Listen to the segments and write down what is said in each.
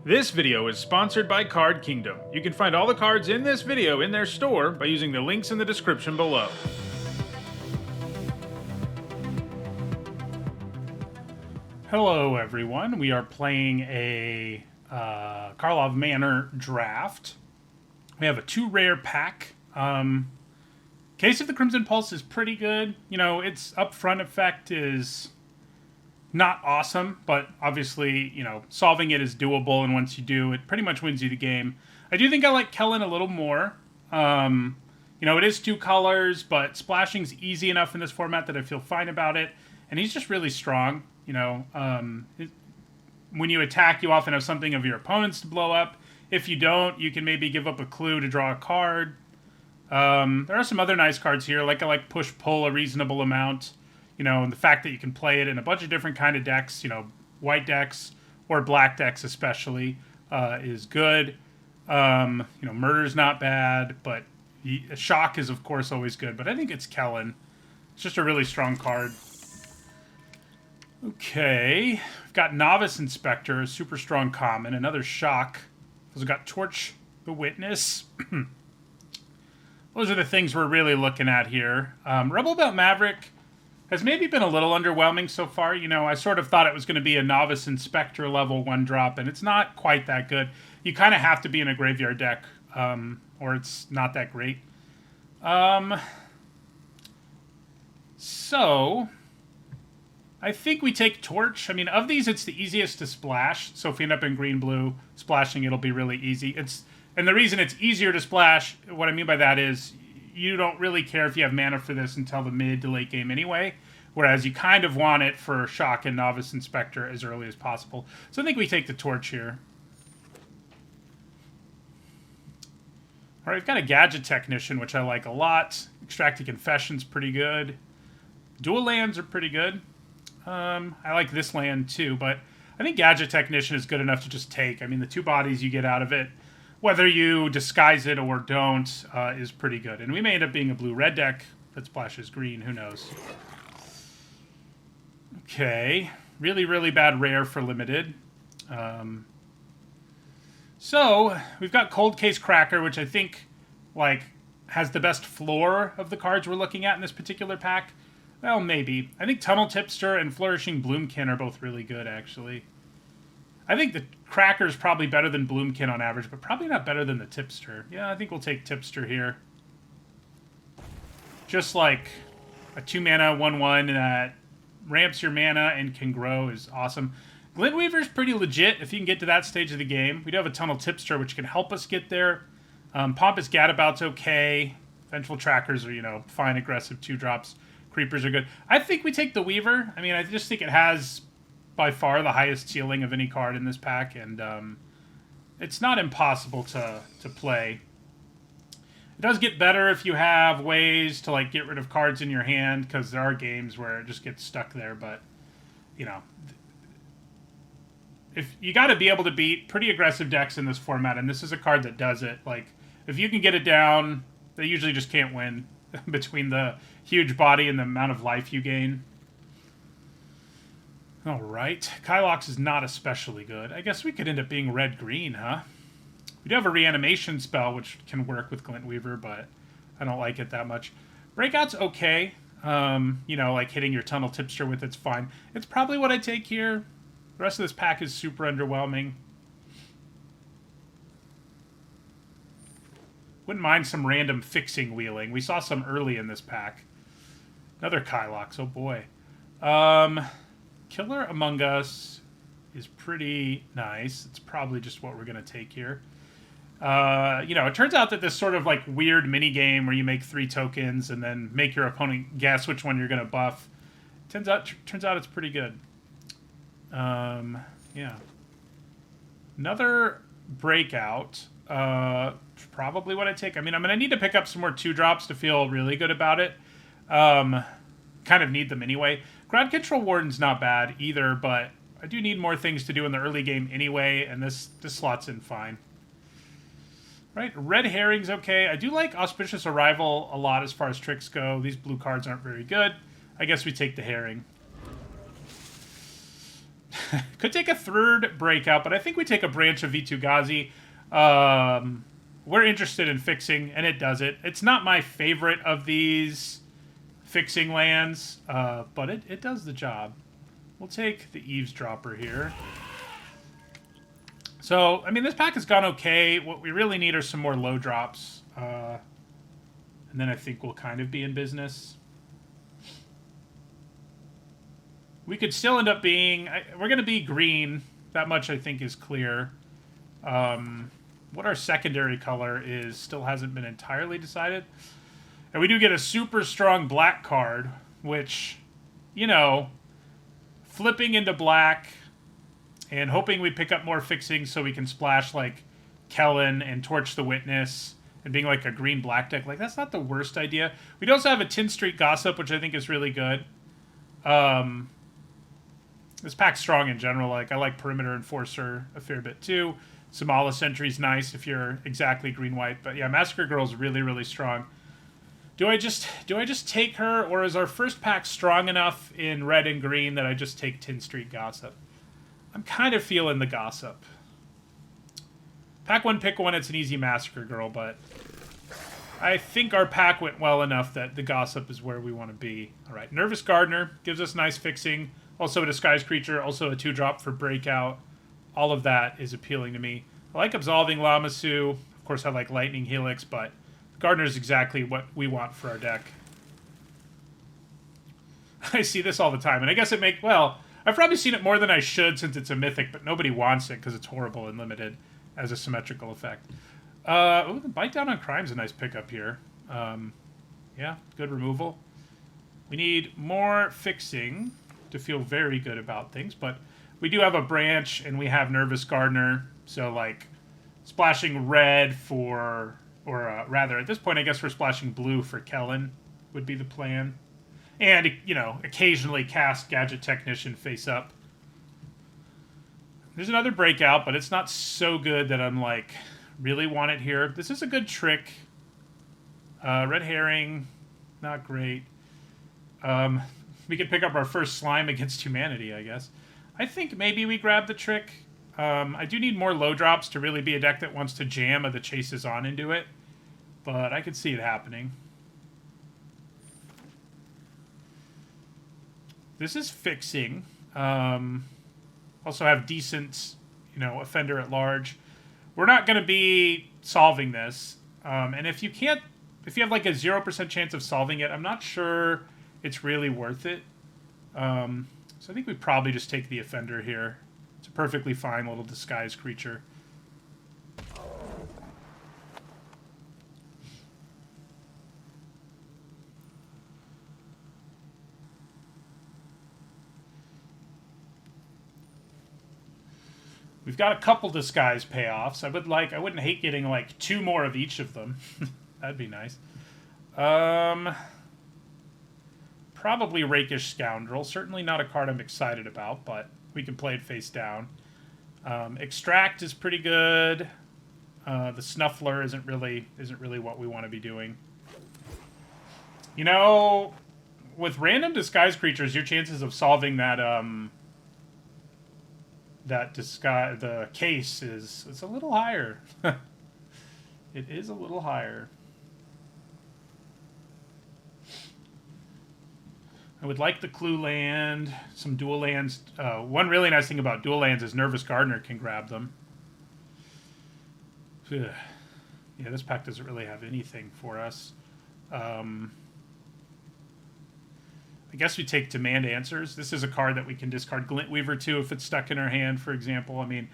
This video is sponsored by Card Kingdom. You can find all the cards in this video in their store by using the links in the description below. Hello everyone, we are playing a Karlov Manor draft. We have a 2 rare pack. Case of the Crimson Pulse is pretty good. You know, its upfront effect is not awesome, but obviously, you know, solving it is doable, and once you do, it pretty much wins you the game. I do think I like Kellan a little more. You know, it is 2 colors, but splashing's easy enough in this format that I feel fine about it, and he's just really strong. You know, when you attack, you often have something of your opponent's to blow up. If you don't, you can maybe give up a clue to draw a card. There are some other nice cards here, like I like push-pull a reasonable amount. You know, and the fact that you can play it in a bunch of different kind of decks, you know, white decks or black decks especially, is good. You know, Murder's not bad, but Shock is, of course, always good. But I think it's Kellan. It's just a really strong card. Okay. We've got Novice Inspector, a super strong common. Another Shock. We've got Torch the Witness. Those are the things we're really looking at here. Rebel Belt Maverick has maybe been a little underwhelming so far. You know, I sort of thought it was going to be a Novice Inspector level 1-drop, and it's not quite that good. You kind of have to be in a graveyard deck, or it's not that great. So, I think we take Torch. I mean, of these, it's the easiest to splash. So if we end up in green-blue, splashing it'll be really easy. And the reason it's easier to splash, what I mean by that is, you don't really care if you have mana for this until the mid to late game anyway, whereas you kind of want it for Shock and Novice Inspector as early as possible. So I think we take the Torch here. All right, we've got a Gadget Technician, which I like a lot. Extracting Confession's pretty good. Dual lands are pretty good. I like this land too, but I think Gadget Technician is good enough to just take. I mean, the 2 bodies you get out of it, whether you disguise it or don't, is pretty good. And we may end up being a blue-red deck that splashes green. Who knows? Okay. Really, really bad rare for limited. So, we've got Cold Case Cracker, which I think, like, has the best floor of the cards we're looking at in this particular pack. Well, maybe. I think Tunnel Tipster and Flourishing Bloomkin are both really good, actually. I think the Cracker's probably better than Bloomkin on average, but probably not better than the Tipster. Yeah, I think we'll take Tipster here. Just like a 2-mana 1/1 that ramps your mana and can grow is awesome. Glintweaver's pretty legit if you can get to that stage of the game. We do have a Tunnel Tipster, which can help us get there. Pompous Gadabout's okay. Vengeful Trackers are, you know, fine, aggressive 2-drops. Creepers are good. I think we take the Weaver. I mean, I just think it has by far the highest ceiling of any card in this pack, and it's not impossible to play. It does get better if you have ways to, like, get rid of cards in your hand, because there are games where it just gets stuck there, but, you know, if you got to be able to beat pretty aggressive decks in this format, and this is a card that does it. Like, if you can get it down, they usually just can't win between the huge body and the amount of life you gain. Alright, Kylox is not especially good. I guess we could end up being red-green, huh? We do have a reanimation spell, which can work with Glintweaver, but I don't like it that much. Breakout's okay. You know, like hitting your Tunnel Tipster with it's fine. It's probably what I take here. The rest of this pack is super underwhelming. Wouldn't mind some random fixing wheeling. We saw some early in this pack. Another Kylox, oh boy. Killer Among Us is pretty nice. It's probably just what we're going to take here. You know, it turns out that this sort of like weird mini game where you make 3 tokens and then make your opponent guess which one you're going to buff. Turns out it's pretty good. Yeah. Another Breakout. Probably what I take. I mean, I'm going to need to pick up some more 2-drops to feel really good about it. Kind of need them anyway. Crowd Control Warden's not bad either, but I do need more things to do in the early game anyway, and this slots in fine. Right, Red Herring's okay. I do like Auspicious Arrival a lot as far as tricks go. These blue cards aren't very good. I guess we take the Herring. Could take a third breakout, but I think we take a branch of Vitu-Ghazi. We're interested in fixing, and it does it. It's not my favorite of these fixing lands, but it does the job. We'll take the Eavesdropper here. So, I mean, this pack has gone okay. What we really need are some more low drops. And then I think we'll kind of be in business. We could still end up being... we're going to be green. That much, I think, is clear. What our secondary color is still hasn't been entirely decided. And we do get a super strong black card, which, you know, flipping into black and hoping we pick up more fixing so we can splash, like, Kellan and Torch the Witness and being, like, a green-black deck. Like, that's not the worst idea. We'd also have a 10th Street Gossip, which I think is really good. This pack's strong in general. Like, I like Perimeter Enforcer a fair bit, too. Somala Sentry's nice if you're exactly green-white. But, yeah, Massacre Girl's really, really strong. Do I just take her, or is our first pack strong enough in red and green that I just take 10th Street Gossip? I'm kind of feeling the Gossip. Pack 1, pick 1, it's an easy Massacre Girl, but I think our pack went well enough that the Gossip is where we want to be. All right, Nervous Gardener gives us nice fixing. Also a Disguised Creature, also a 2-drop for Breakout. All of that is appealing to me. I like Absolving Lamasu. Of course, I like Lightning Helix, but Gardener is exactly what we want for our deck. I see this all the time, and I guess well, I've probably seen it more than I should since it's a mythic, but nobody wants it because it's horrible and limited as a symmetrical effect. The Bite Down on Crime's a nice pickup here. Yeah, good removal. We need more fixing to feel very good about things, but we do have a branch and we have Nervous Gardener, so like splashing red for, or rather at this point I guess we're splashing blue for Kellan would be the plan. And, you know, occasionally cast Gadget Technician face up. There's another Breakout, but it's not so good that I'm, like, really want it here. This is a good trick. Red Herring, not great. We could pick up our first Slime against humanity, I guess. I think maybe we grab the trick. I do need more low drops to really be a deck that wants to jam the Chases On into it. But I could see it happening. This is fixing. Also have decent, you know, Offender at Large. We're not going to be solving this. And if you have like a 0% chance of solving it, I'm not sure it's really worth it. So I think we probably just take the Offender here. It's a perfectly fine little Disguised Creature. We've got a couple Disguise payoffs. I wouldn't hate getting like 2 more of each of them. That'd be nice. Probably Rakish Scoundrel. Certainly not a card I'm excited about, but we can play it face down. Extract is pretty good. The Snuffler isn't really what we want to be doing. You know, with random Disguise creatures, your chances of solving that the case it's a little higher. It is a little higher. I would like the Clue land, some dual lands. One really nice thing about dual lands is Nervous Gardener can grab them. Yeah, this pack doesn't really have anything for us. I guess we take Demand Answers. This is a card that we can discard Glintweaver to if it's stuck in our hand, for example. I mean,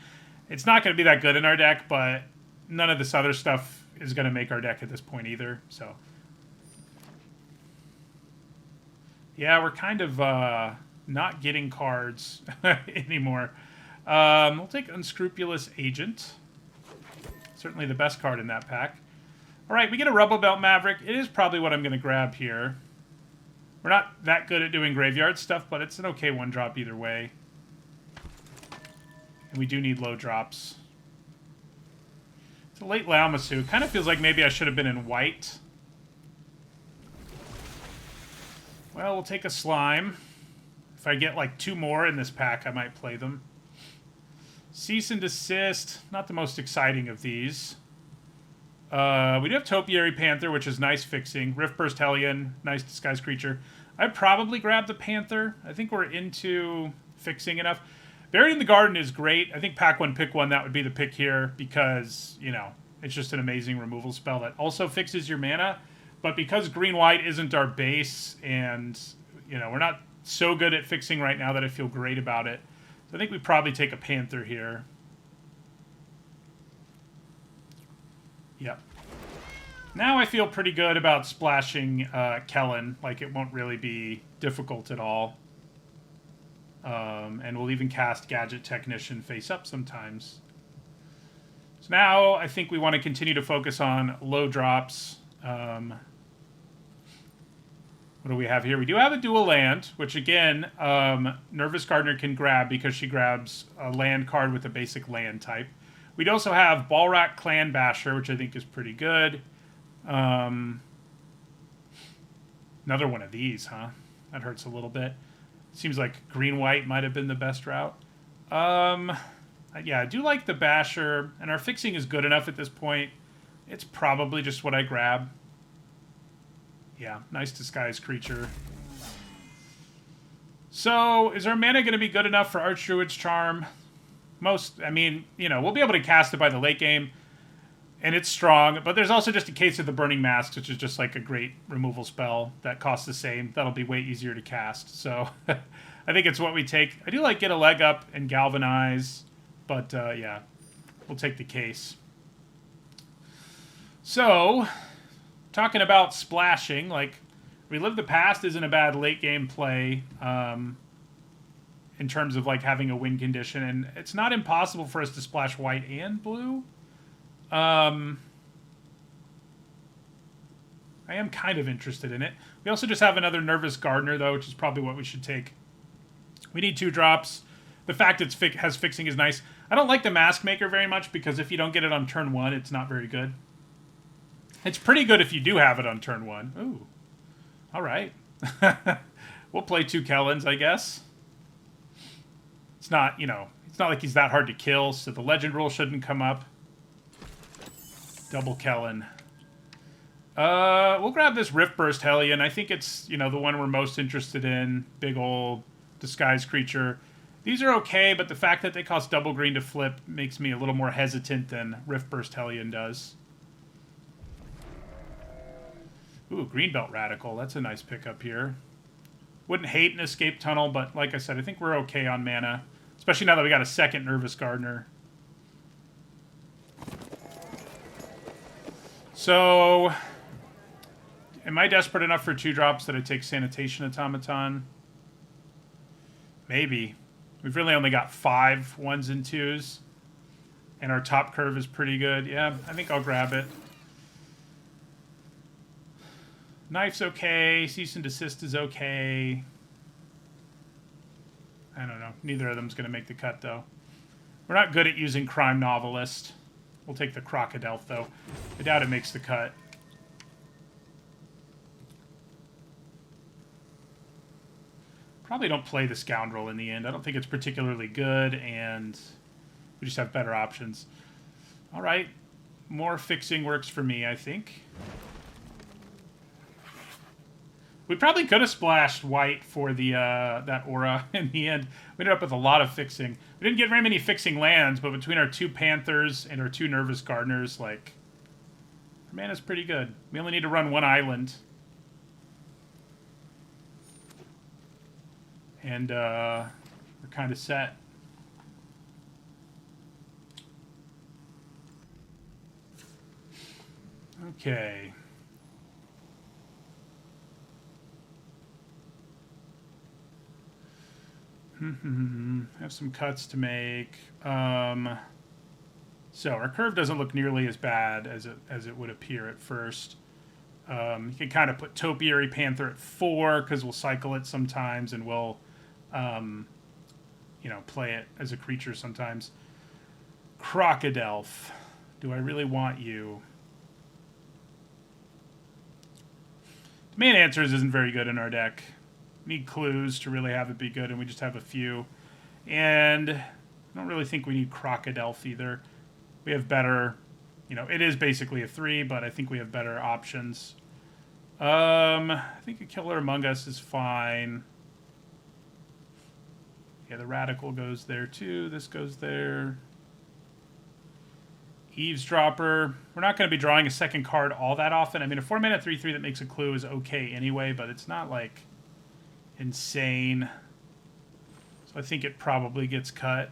it's not going to be that good in our deck, but none of this other stuff is going to make our deck at this point either. So, yeah, we're kind of not getting cards anymore. We'll take Unscrupulous Agent. Certainly the best card in that pack. All right, we get a Rubble Belt Maverick. It is probably what I'm going to grab here. We're not that good at doing graveyard stuff, but it's an okay 1-drop either way. And we do need low drops. It's a late Laomasu. Kind of feels like maybe I should have been in white. Well, we'll take a Slime. If I get like 2 more in this pack, I might play them. Cease and desist. Not the most exciting of these. We do have Topiary Panther, which is nice fixing. Riftburst Hellion, nice disguised creature. I'd probably grab the Panther. I think we're into fixing enough. Buried in the Garden is great. I think pack one, pick one. That would be the pick here because, you know, it's just an amazing removal spell that also fixes your mana. But because green-white isn't our base and, you know, we're not so good at fixing right now that I feel great about it. So I think we probably take a Panther here. Yep. Now I feel pretty good about splashing Kellan. Like, it won't really be difficult at all. And we'll even cast Gadget Technician face up sometimes. So now I think we want to continue to focus on low drops. What do we have here? We do have a dual land, which again, Nervous Gardener can grab because she grabs a land card with a basic land type. We'd also have Balrak Clan Basher, which I think is pretty good. Another one of these, huh? That hurts a little bit. Seems like green-white might have been the best route. Yeah, I do like the Basher, and our fixing is good enough at this point. It's probably just what I grab. Yeah, nice disguised creature. So, is our mana going to be good enough for Archdruid's Charm? I mean, you know, we'll be able to cast it by the late game, and it's strong, but there's also just a case of the Burning Masks, which is just like a great removal spell that costs the same. That'll be way easier to cast, so I think it's what we take. I do like Get a Leg Up and Galvanize, but yeah, we'll take the case. So, talking about splashing, like, Relive the Past isn't a bad late game play in terms of like having a win condition, and it's not impossible for us to splash white and blue. I am kind of interested in it. We also just have another Nervous Gardener, though, which is probably what we should take. We need 2 drops. The fact it has fixing is nice. I don't like the Mask Maker very much because if you don't get it on turn 1, it's not very good. It's pretty good if you do have it on turn 1. Ooh. All right. We'll play 2 Kellans, I guess. It's not, you know, it's not like he's that hard to kill, so the Legend rule shouldn't come up. Double Kellan. We'll grab this Riftburst Hellion. I think it's, you know, the one we're most interested in. Big old disguised creature. These are okay, but the fact that they cost double green to flip makes me a little more hesitant than Riftburst Hellion does. Ooh, Greenbelt Radical. That's a nice pickup here. Wouldn't hate an Escape Tunnel, but like I said, I think we're okay on mana. Especially now that we got a second Nervous Gardener. So, am I desperate enough for 2 drops that I take Sanitation Automaton? Maybe. We've really only got 5 1s and 2s. And our top curve is pretty good. Yeah, I think I'll grab it. Knife's okay. Cease and Desist is okay. I don't know. Neither of them's going to make the cut, though. We're not good at using Crime Novelist. We'll take the Crocodile, though. I doubt it makes the cut. Probably don't play the Scoundrel in the end. I don't think it's particularly good, and we just have better options. All right. More fixing works for me, I think. We probably could have splashed white for the that aura in the end. We ended up with a lot of fixing. We didn't get very many fixing lands, but between our 2 Panthers and our 2 Nervous Gardeners, like, our mana's pretty good. We only need to run 1 island. And we're kind of set. Okay. Have some cuts to make. So our curve doesn't look nearly as bad as it would appear at first. You can kind of put Topiary Panther at 4 because we'll cycle it sometimes, and we'll, you know, play it as a creature sometimes. Crocodelph. Do I really want you? The main answers isn't very good in our deck. Need clues to really have it be good, and we just have a few. And I don't really think we need Crocodile either. We have better, you know, it is basically a 3, but I think we have better options. I think a Killer Among Us is fine. Yeah, the Radical goes there too. This goes there. Eavesdropper. We're not going to be drawing a second card all that often. I mean, a 4-mana 3/3 that makes a clue is okay anyway, but it's not, like, insane. So I think it probably gets cut.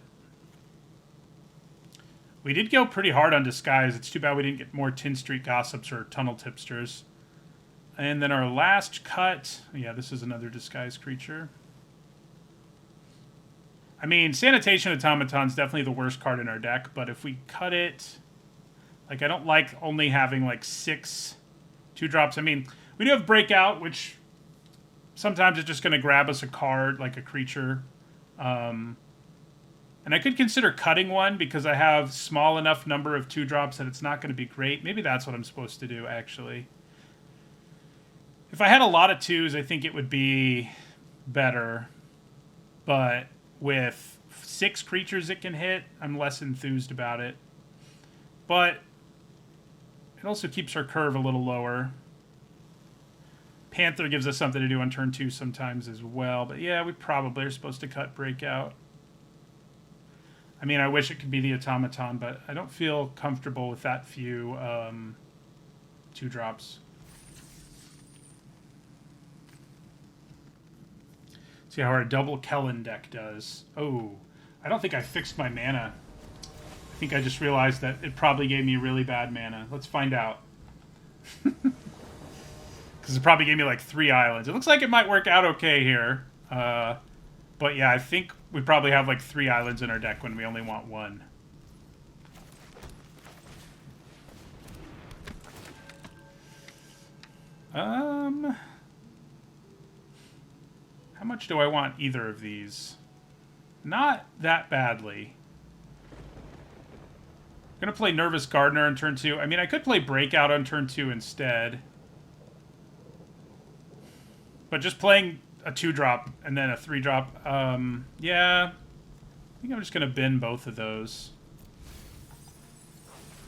We did go pretty hard on Disguise. It's too bad we didn't get more Tin Street Gossips or Tunnel Tipsters. And then our last cut... Yeah, this is another Disguise creature. I mean, Sanitation Automaton's definitely the worst card in our deck, but if we cut it... Like, I don't like only having, like, 6 2-drops. I mean, we do have Breakout, which sometimes it's just going to grab us a card, like a creature. And I could consider cutting one because I have small enough number of 2-drops that it's not going to be great. Maybe that's what I'm supposed to do, actually. If I had a lot of 2s, I think it would be better. But with 6 creatures it can hit, I'm less enthused about it. But it also keeps our curve a little lower. Panther gives us something to do on turn 2 sometimes as well. But yeah, we probably are supposed to cut Breakout. I mean, I wish it could be the Automaton, but I don't feel comfortable with that few 2-drops. See how our double Kellan deck does. Oh, I don't think I fixed my mana. I think I just realized that it probably gave me really bad mana. Let's find out. Because it probably gave me like 3 islands. It looks like it might work out okay here. But yeah, I think we probably have like 3 islands in our deck when we only want 1. How much do I want either of these? Not that badly. I'm going to play Nervous Gardener on turn 2. I mean, I could play Breakout on turn 2 instead. But just playing a 2-drop and then a 3-drop, yeah. I think I'm just going to bin both of those.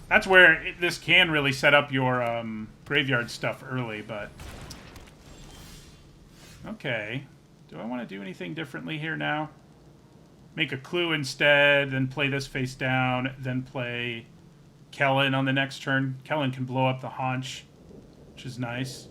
That's where this can really set up your graveyard stuff early, but... Okay. Do I want to do anything differently here now? Make a clue instead, then play this face down, then play Kellan on the next turn. Kellan can blow up the Haunch, which is nice.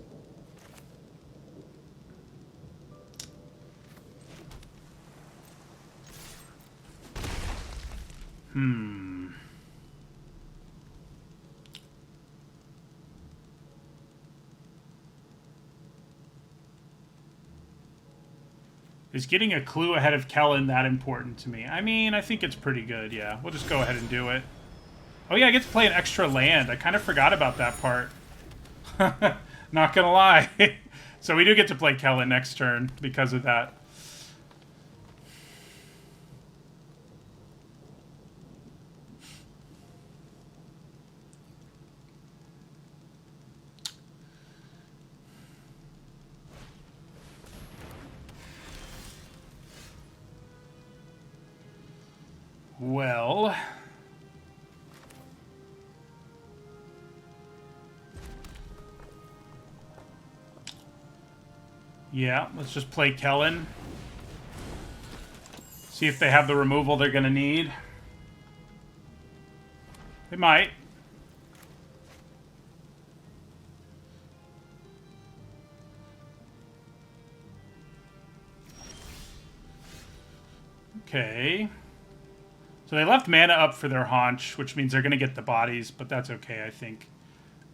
Is getting a clue ahead of Kellan that important to me? I mean, I think it's pretty good, yeah. We'll just go ahead and do it. Oh yeah, I get to play an extra land. I kind of forgot about that part. Not gonna lie. So we do get to play Kellan next turn because of that. Well... Yeah, let's just play Kellan. See if they have the removal they're going to need. They might. Okay. So they left mana up for their Haunch, which means they're going to get the bodies, but that's okay, I think.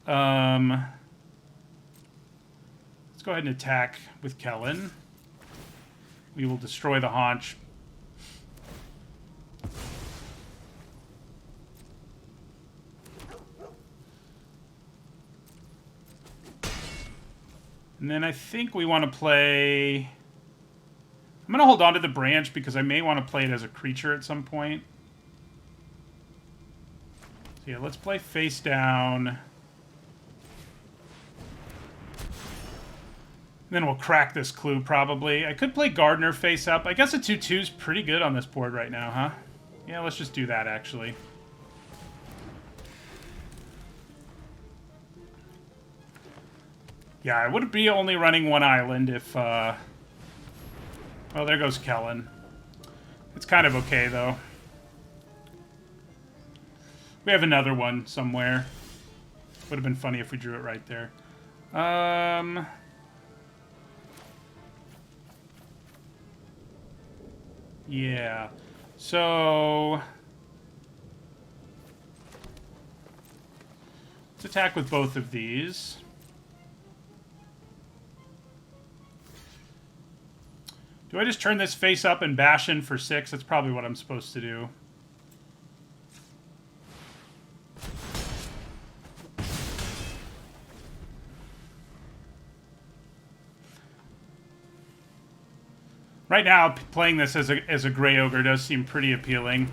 Let's go ahead and attack with Kellan. We will destroy the Haunch. And then I think we want to play... I'm going to hold on to the branch because I may want to play it as a creature at some point. So yeah, let's play face down. And then we'll crack this clue, probably. I could play Gardener face up. I guess a 2/2's pretty good on this board right now, huh? Yeah, let's just do that, actually. Yeah, I would be only running one island if, well, there goes Kellan. It's kind of okay, though. We have another one somewhere. Would have been funny if we drew it right there. Yeah. So... let's attack with both of these. Do I just turn this face up and bash in for 6? That's probably what I'm supposed to do. Right now, playing this as a Grey Ogre does seem pretty appealing.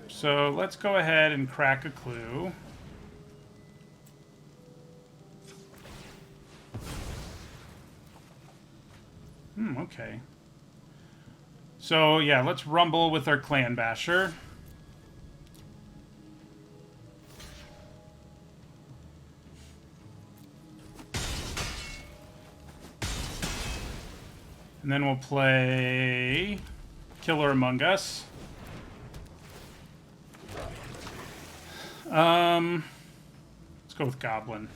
So let's go ahead and crack a clue. Okay. So, yeah, let's rumble with our Clan Basher. And then we'll play Killer Among Us. Let's go with Goblin.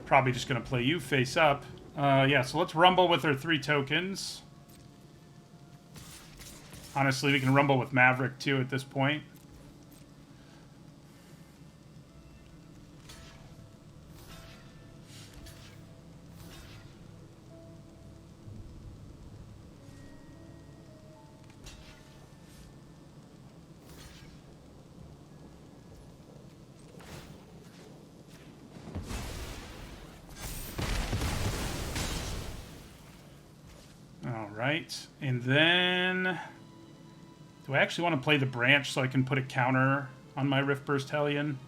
Probably just going to play you face up. Yeah, so let's rumble with our 3 tokens. Honestly, we can rumble with Maverick, too, at this point. Alright, and then... do I actually want to play the branch so I can put a counter on my Riftburst Hellion?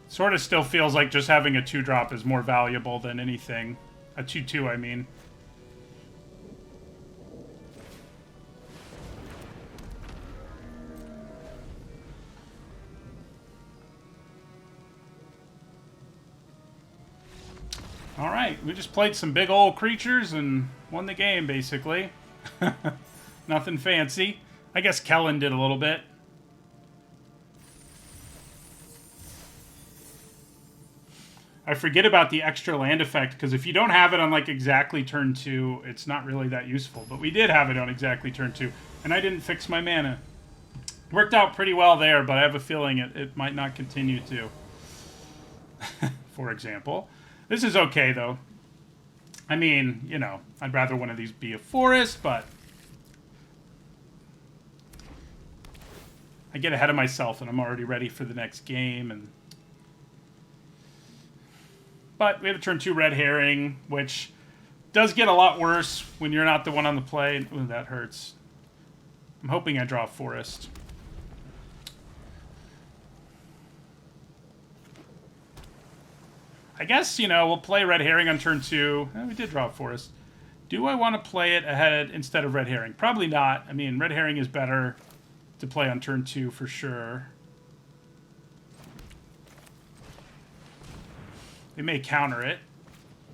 Sort of still feels like just having a 2-drop is more valuable than anything. A 2-2, I mean. Alright, we just played some big old creatures and won the game, basically. Nothing fancy. I guess Kellan did a little bit. I forget about the extra land effect, because if you don't have it on, like, exactly turn 2, it's not really that useful. But we did have it on exactly turn 2, and I didn't fix my mana. Worked out pretty well there, but I have a feeling it might not continue to. For example. This is okay, though. I mean, you know, I'd rather one of these be a forest, but... I get ahead of myself, and I'm already ready for the next game, and... but we have a turn 2 red herring, which does get a lot worse when you're not the one on the play. Ooh, that hurts. I'm hoping I draw a forest. I guess, you know, we'll play red herring on turn 2. We did draw a forest. Do I want to play it ahead instead of red herring? Probably not. I mean, red herring is better to play on turn 2 for sure. They may counter it,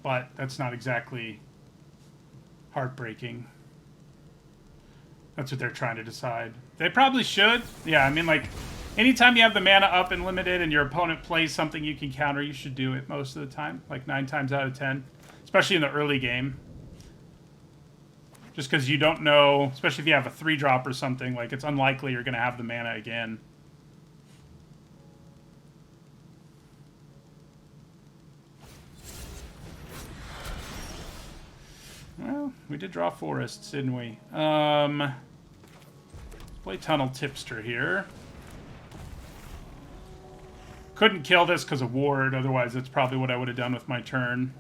but that's not exactly heartbreaking. That's what they're trying to decide. They probably should. Yeah, I mean, like, anytime you have the mana up and limited and your opponent plays something you can counter, you should do it most of the time. Like 9 times out of 10. Especially in the early game. Just because you don't know, especially if you have a 3-drop or something, like, it's unlikely you're going to have the mana again. Oh, we did draw forests, didn't we? Let's play Tunnel Tipster here. Couldn't kill this because of Ward, otherwise that's probably what I would have done with my turn.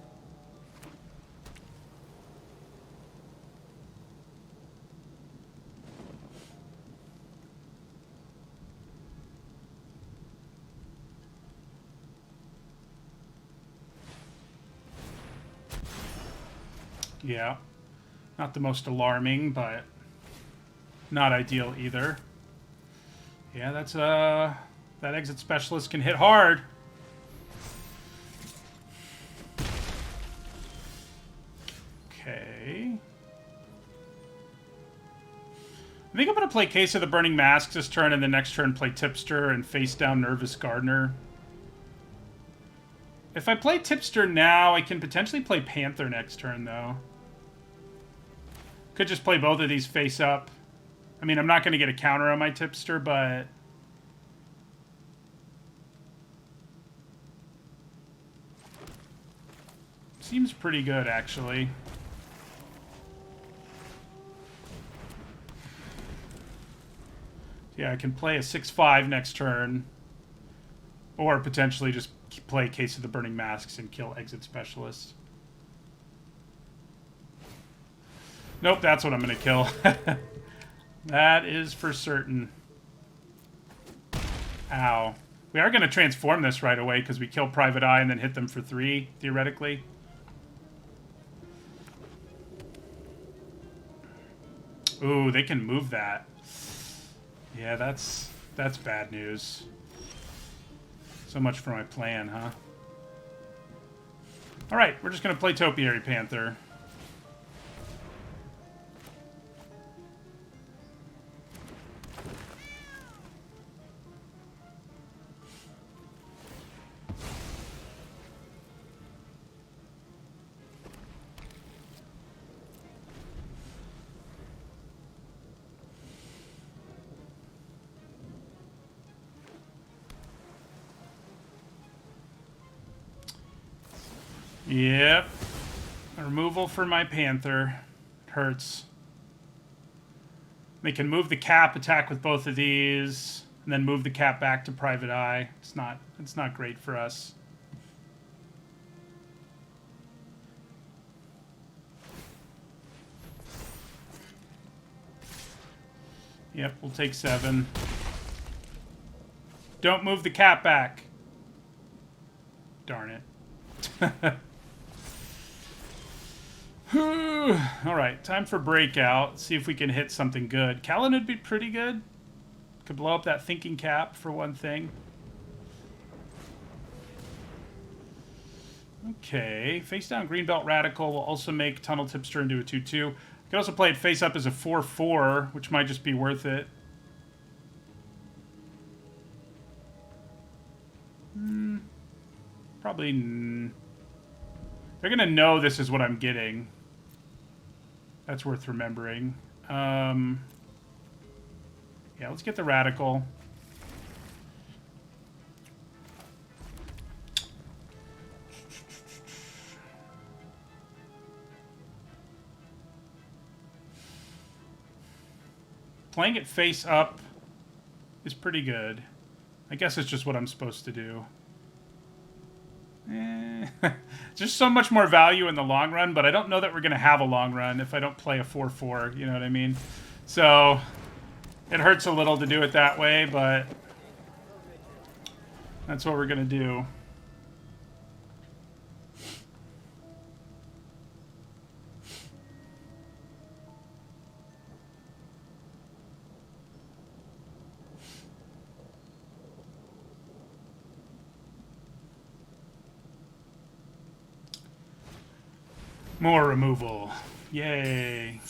Yeah, not the most alarming, but not ideal either. Yeah, that's that exit specialist can hit hard. Okay. I think I'm going to play Case of the Burning Mask this turn, and the next turn play Tipster and face down Nervous Gardener. If I play Tipster now, I can potentially play Panther next turn, though. Could just play both of these face up. I mean, I'm not going to get a counter on my Tipster, but... seems pretty good, actually. Yeah, I can play a 6/5 next turn. Or potentially just play Case of the Burning Masks and kill Exit Specialist. Nope, that's what I'm going to kill. That is for certain. Ow. We are going to transform this right away because we kill Private Eye and then hit them for 3, theoretically. Ooh, they can move that. Yeah, that's bad news. So much for my plan, huh? Alright, we're just going to play Topiary Panther. Yep. Removal for my Panther. It hurts. They can move the cap, attack with both of these, and then move the cap back to Private Eye. It's not great for us. Yep, we'll take 7. Don't move the cap back. Darn it. Alright, time for breakout. See if we can hit something good. Kellan would be pretty good. Could blow up that thinking cap for one thing. Okay, face down Greenbelt Radical will also make Tunnel Tipster into a 2/2. Could also play it face up as a 4/4, which might just be worth it. Probably... they're going to know this is what I'm getting. That's worth remembering. Yeah, let's get the Radical. Playing it face up is pretty good. I guess it's just what I'm supposed to do. Just so much more value in the long run, but I don't know that we're going to have a long run if I don't play a 4/4, you know what I mean? So, it hurts a little to do it that way, but that's what we're going to do. More removal. Yay.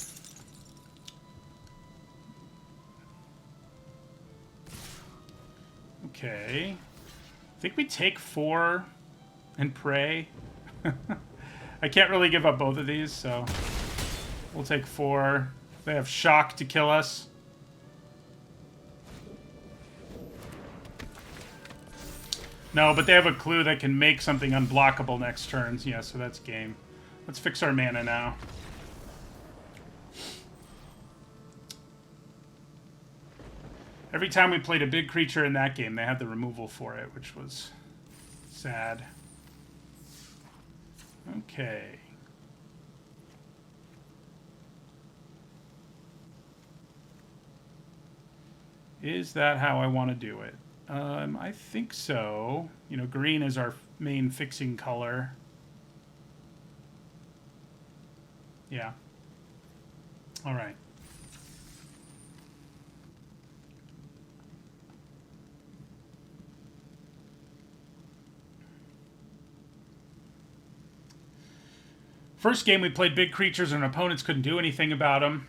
Okay. I think we take 4 and pray. I can't really give up both of these, so we'll take 4. They have shock to kill us. No, but they have a clue that can make something unblockable next turn. Yeah, so that's game. Let's fix our mana now. Every time we played a big creature in that game, they had the removal for it, which was sad. Okay. Is that how I want to do it? I think so. You know, green is our main fixing color. Yeah. All right. First game we played big creatures and opponents couldn't do anything about them.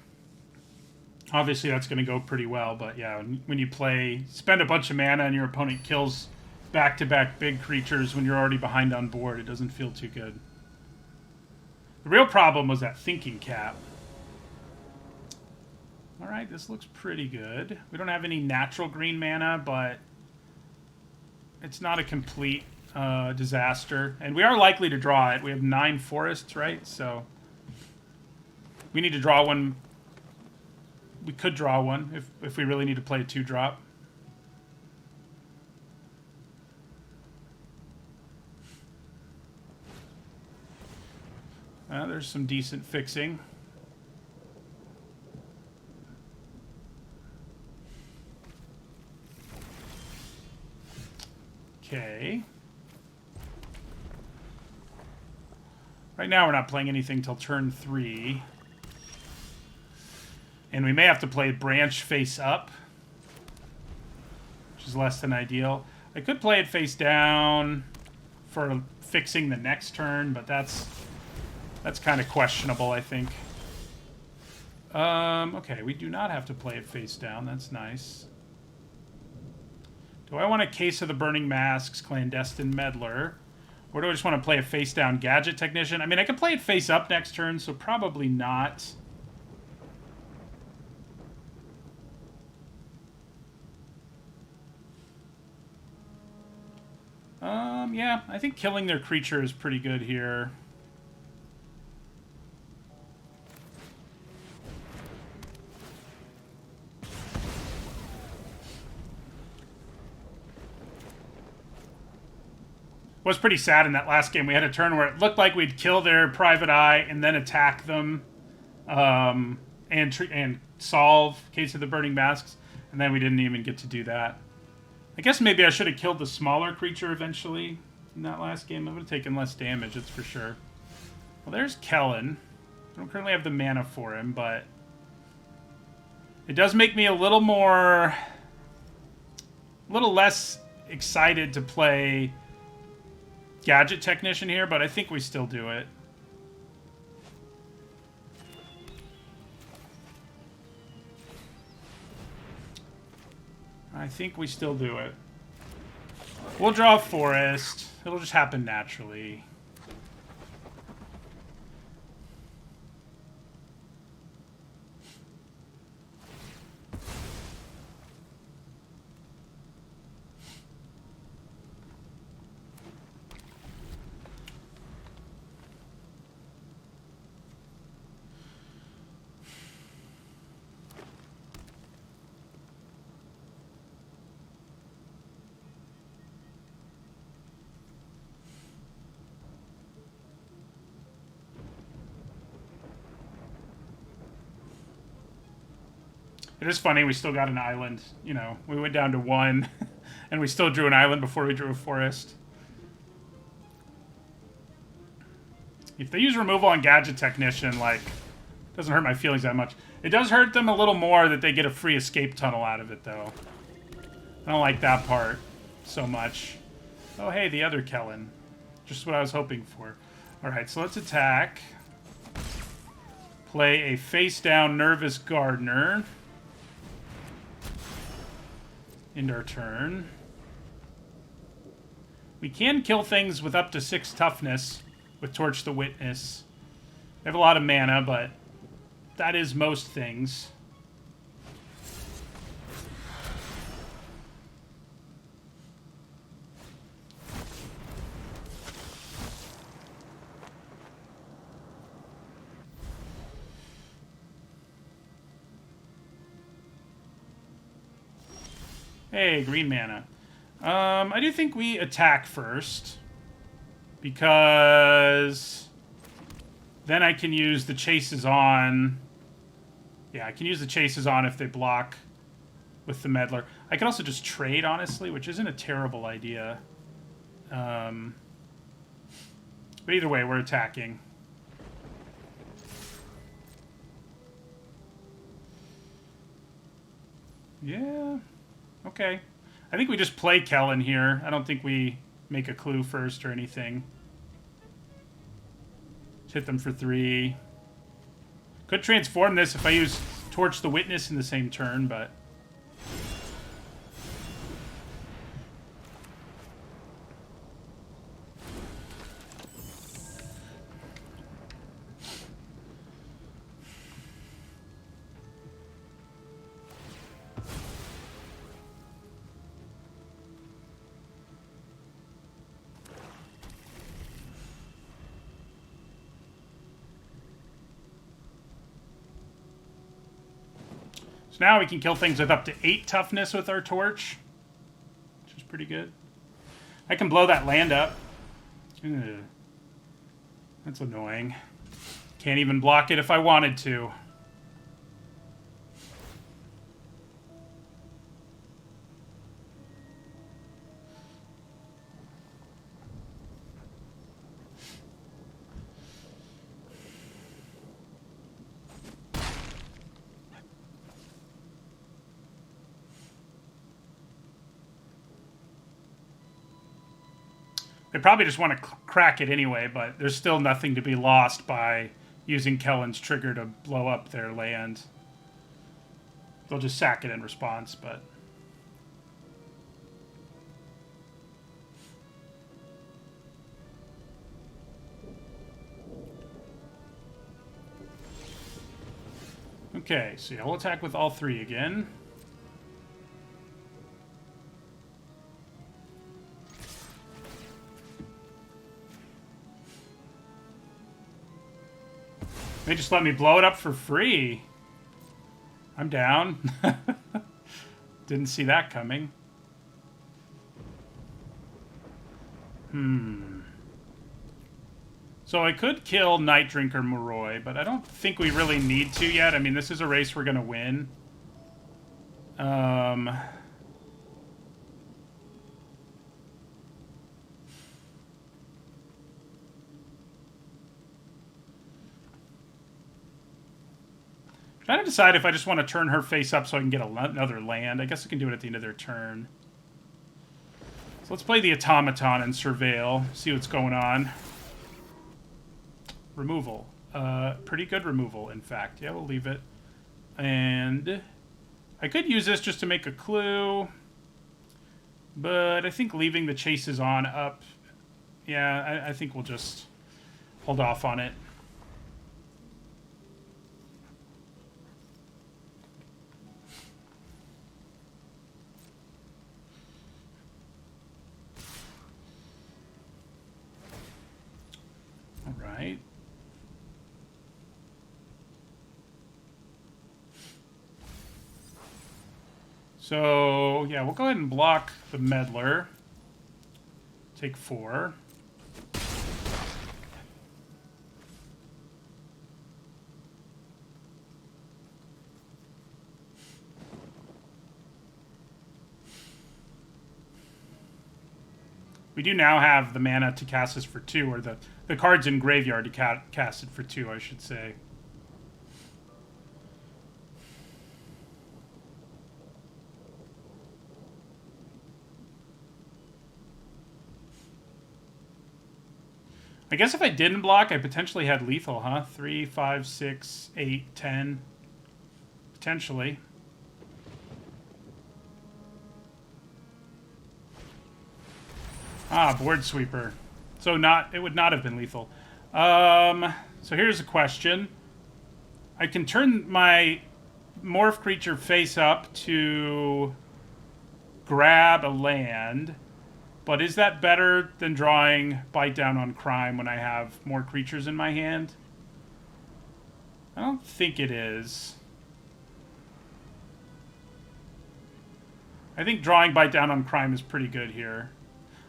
Obviously that's going to go pretty well, but yeah, when you spend a bunch of mana and your opponent kills back-to-back big creatures when you're already behind on board, it doesn't feel too good. The real problem was that thinking cap. Alright, this looks pretty good. We don't have any natural green mana, but it's not a complete disaster. And we are likely to draw it. We have 9 forests, right? So we need to draw one. We could draw one if we really need to play a 2-drop. There's some decent fixing. Okay. Right now we're not playing anything till turn 3. And we may have to play branch face up, which is less than ideal. I could play it face down for fixing the next turn, but that's kind of questionable, I think. Okay, we do not have to play it face down. That's nice. Do I want a Case of the Burning Masks, Clandestine Meddler? Or do I just want to play a face down Gadget Technician? I mean, I could play it face up next turn, so probably not. Yeah, I think killing their creature is pretty good here. Was pretty sad in that last game. We had a turn where it looked like we'd kill their Private Eye and then attack them and solve Case of the Burning Masks, and then we didn't even get to do that. I guess maybe I should have killed the smaller creature eventually in that last game. I would have taken less damage, that's for sure. Well, there's Kellan. I don't currently have the mana for him, but it does make me a little less excited to play Gadget Technician here, but I think we still do it. I think we still do it. We'll draw a forest. It'll just happen naturally. It is funny, we still got an island. You know, we went down to 1, and we still drew an island before we drew a forest. If they use removal on Gadget Technician, like, it doesn't hurt my feelings that much. It does hurt them a little more that they get a free escape tunnel out of it, though. I don't like that part so much. Oh, hey, the other Kellan. Just what I was hoping for. Alright, so let's attack. Play a face-down Nervous Gardener. End our turn. We can kill things with up to 6 toughness with Torch the Witness. We have a lot of mana, but that is most things. Hey, green mana. I do think we attack first. Because then I can use the chases on. Yeah, I can use the chases on if they block with the meddler. I can also just trade, honestly, which isn't a terrible idea. But either way, we're attacking. Yeah. Okay. I think we just play Kellan here. I don't think we make a clue first or anything. Just hit them for 3. Could transform this if I use Torch the Witness in the same turn, but... now we can kill things with up to 8 toughness with our torch, which is pretty good. I can blow that land up. Ugh. That's annoying. Can't even block it if I wanted to. They probably just want to crack it anyway, but there's still nothing to be lost by using Kellan's trigger to blow up their land. They'll just sack it in response, but... Okay, so yeah, we'll attack with all 3 again. They just let me blow it up for free. I'm down. Didn't see that coming. So I could kill Night Drinker Moroi, but I don't think we really need to yet. I mean, this is a race we're going to win. Trying to decide if I just want to turn her face up so I can get another land. I guess I can do it at the end of their turn. So let's play the Automaton and Surveil. See what's going on. Removal. Pretty good removal, in fact. Yeah, we'll leave it. And I could use this just to make a clue. But I think leaving the chases on up... Yeah, I think we'll just hold off on it. Right. So, yeah, we'll go ahead and block the meddler. Take 4. We do now have the mana to cast this for 2, or the cards in graveyard to cast it for 2, I should say. I guess if I didn't block, I potentially had lethal, huh? 3, 5, 6, 8, 10. Potentially. Ah, Board Sweeper. So it would not have been lethal. So here's a question. I can turn my morph creature face up to grab a land, but is that better than drawing Bite Down on Crime when I have more creatures in my hand? I don't think it is. I think drawing Bite Down on Crime is pretty good here.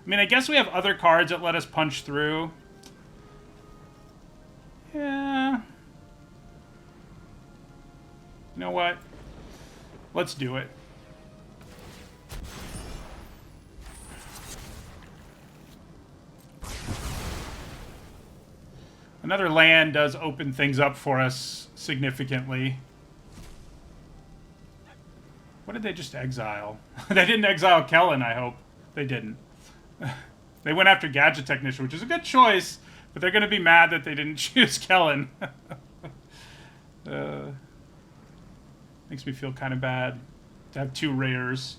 I mean, I guess we have other cards that let us punch through. Yeah. You know what? Let's do it. Another land does open things up for us significantly. What did they just exile? They didn't exile Kellan, I hope. They didn't. They went after Gadget Technician, which is a good choice, but they're going to be mad that they didn't choose Kellan. Makes me feel kind of bad to have 2 rares.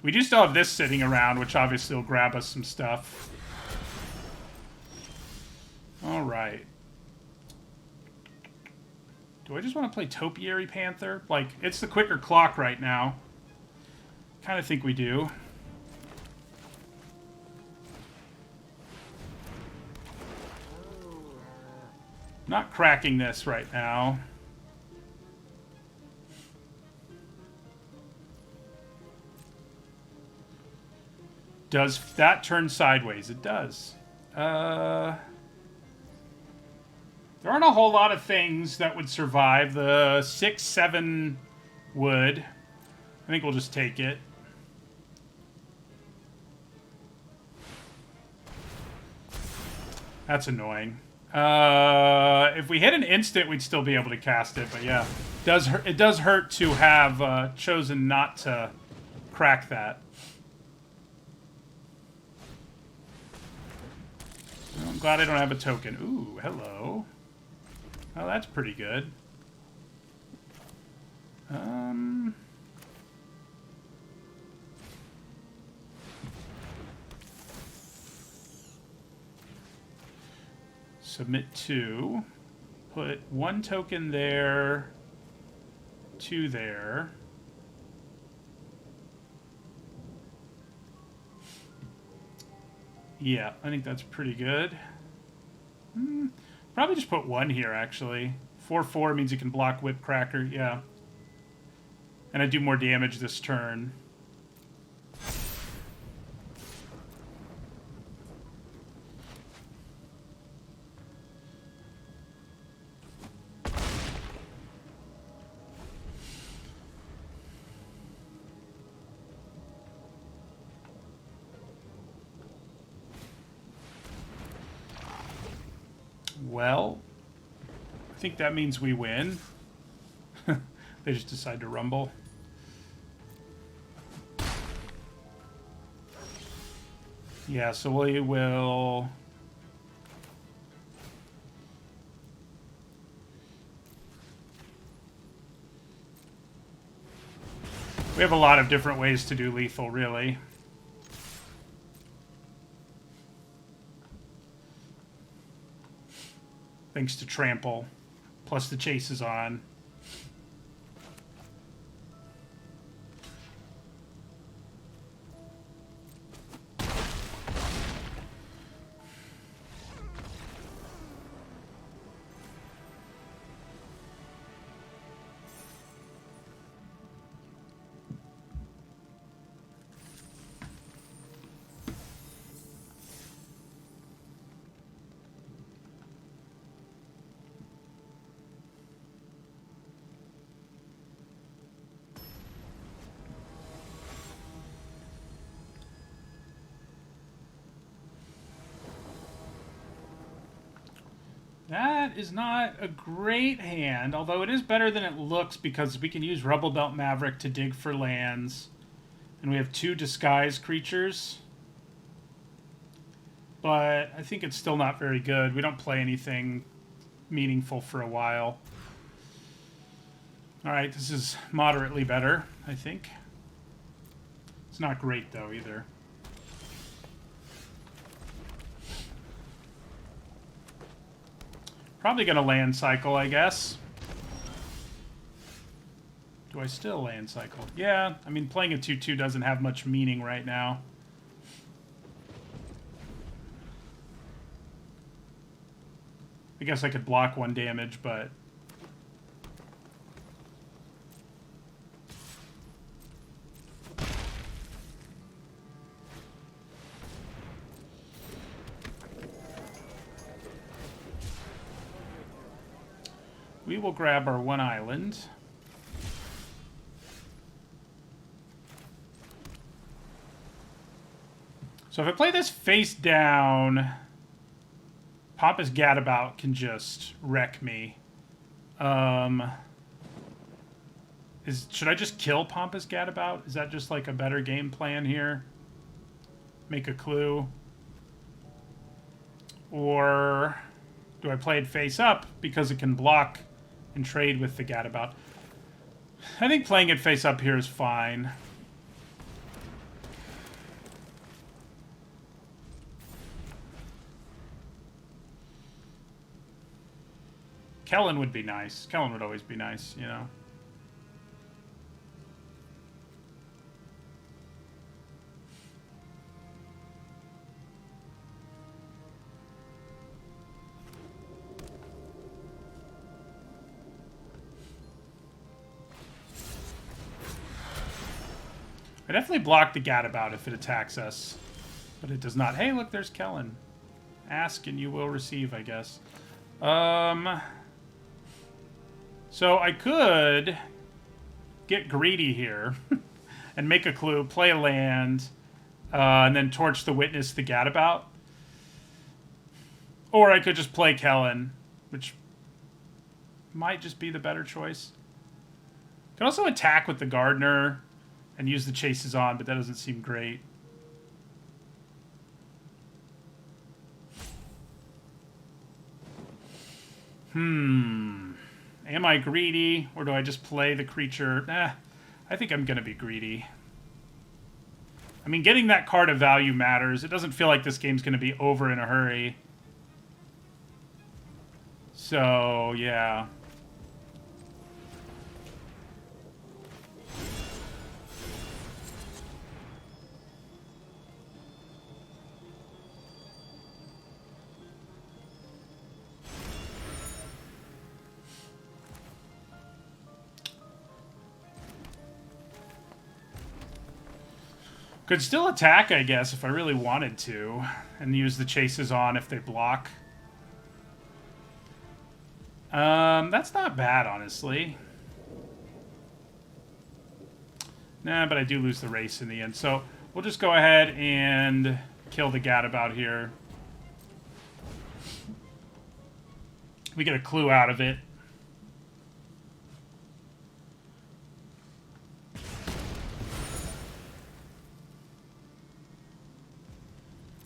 We do still have this sitting around, which obviously will grab us some stuff. All right. Do I just want to play Topiary Panther? Like, it's the quicker clock right now. Kind of think we do. Not cracking this right now. Does that turn sideways? It does. There aren't a whole lot of things that would survive. The 6/7 would. I think we'll just take it. That's annoying. If we hit an instant, we'd still be able to cast it. But yeah, it does hurt to have chosen not to crack that. I'm glad I don't have a token. Ooh, hello. Oh, that's pretty good. Submit 2. Put 1 token there. 2 there. Yeah, I think that's pretty good. Probably just put 1 here, actually. 4/4 means you can block Whip Cracker, yeah. And I do more damage this turn. Well, I think that means we win. They just decide to rumble. Yeah, so we will... We have a lot of different ways to do lethal, really. Thanks to Trample. Plus the chase is on. That is not a great hand, although it is better than it looks because we can use Rubble Belt Maverick to dig for lands. And we have 2 disguise creatures. But I think it's still not very good. We don't play anything meaningful for a while. Alright, this is moderately better, I think. It's not great, though, either. Probably going to land cycle, I guess. Do I still land cycle? Yeah, I mean, playing a 2/2 doesn't have much meaning right now. I guess I could block 1 damage, but... we will grab our 1 island. So if I play this face down, Pompous Gadabout can just wreck me. Should I just kill Pompous Gadabout? Is that just like a better game plan here? Make a clue? Or do I play it face up because it can block and trade with the Gadabout? I think playing it face up here is fine. Kellan would be nice. Kellan would always be nice, you know. I definitely block the Gadabout if it attacks us, but it does not. Hey, look, there's Kellan. Ask and you will receive, I guess. So I could get greedy here and make a clue, play a land, and then torch the witness the Gadabout. Or I could just play Kellan, which might just be the better choice. Can also attack with the Gardener and use the chases on, but that doesn't seem great. Am I greedy, or do I just play the creature? I think I'm going to be greedy. I mean, getting that card of value matters. It doesn't feel like this game's going to be over in a hurry. So, yeah. Could still attack, I guess, if I really wanted to. And use the chases on if they block. That's not bad, honestly. Nah, but I do lose the race in the end. So we'll just go ahead and kill the Gadabout here. We get a clue out of it.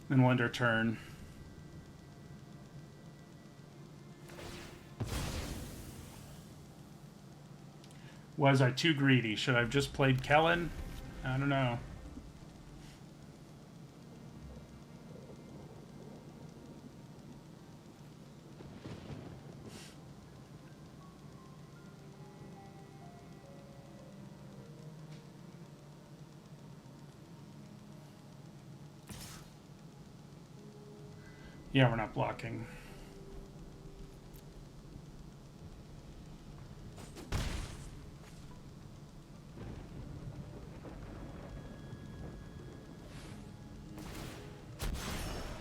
Then we'll end our turn. Was I too greedy? Should I have just played Kellan? I don't know. Yeah, we're not blocking.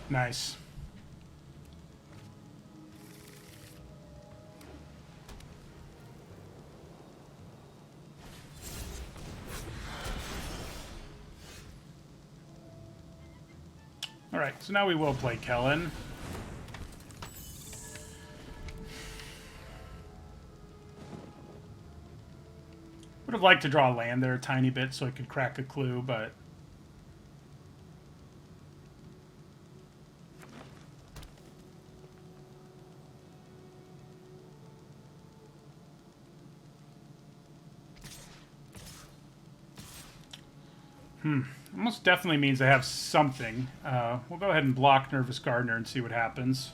Nice. All right, so now we will play Kellan. Would have liked to draw land there a tiny bit so I could crack a clue, but... almost definitely means I have something. We'll go ahead and block Nervous Gardener and see what happens.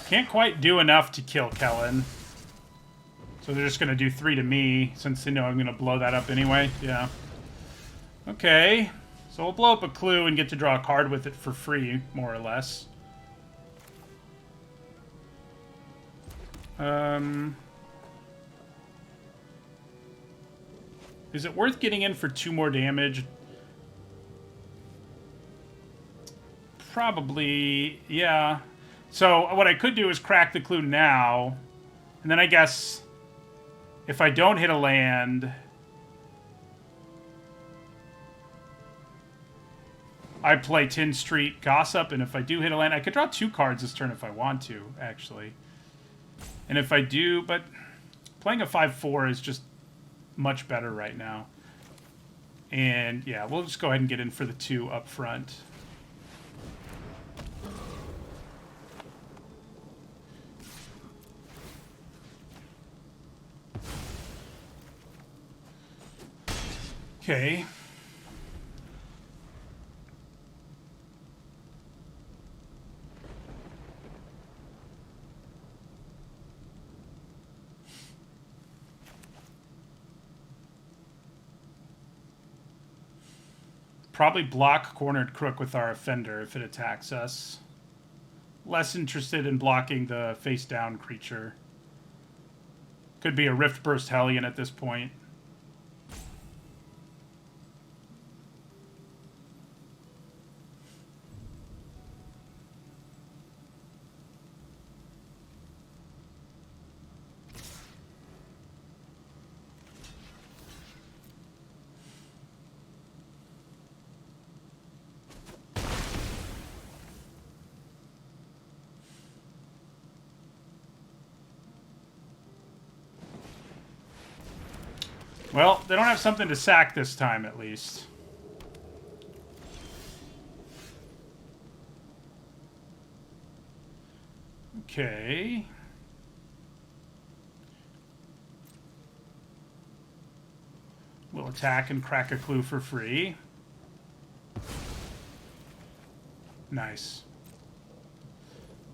Can't quite do enough to kill Kellan. So they're just going to do 3 to me, since they know I'm going to blow that up anyway. Yeah. Okay. So we'll blow up a clue and get to draw a card with it for free, more or less. Is it worth getting in for 2 more damage? Probably, yeah. So what I could do is crack the clue now, and then I guess if I don't hit a land, I play Tin Street Gossip, and if I do hit a land, I could draw 2 cards this turn if I want to, actually. And if I do, but playing a 5/4 is just much better right now. And yeah, we'll just go ahead and get in for the 2 up front. Okay. Probably block Cornered Crook with our Offender if it attacks us. Less interested in blocking the face-down creature. Could be a Riftburst Hellion at this point. Well, they don't have something to sack this time, at least. Okay. We'll attack and crack a clue for free. Nice.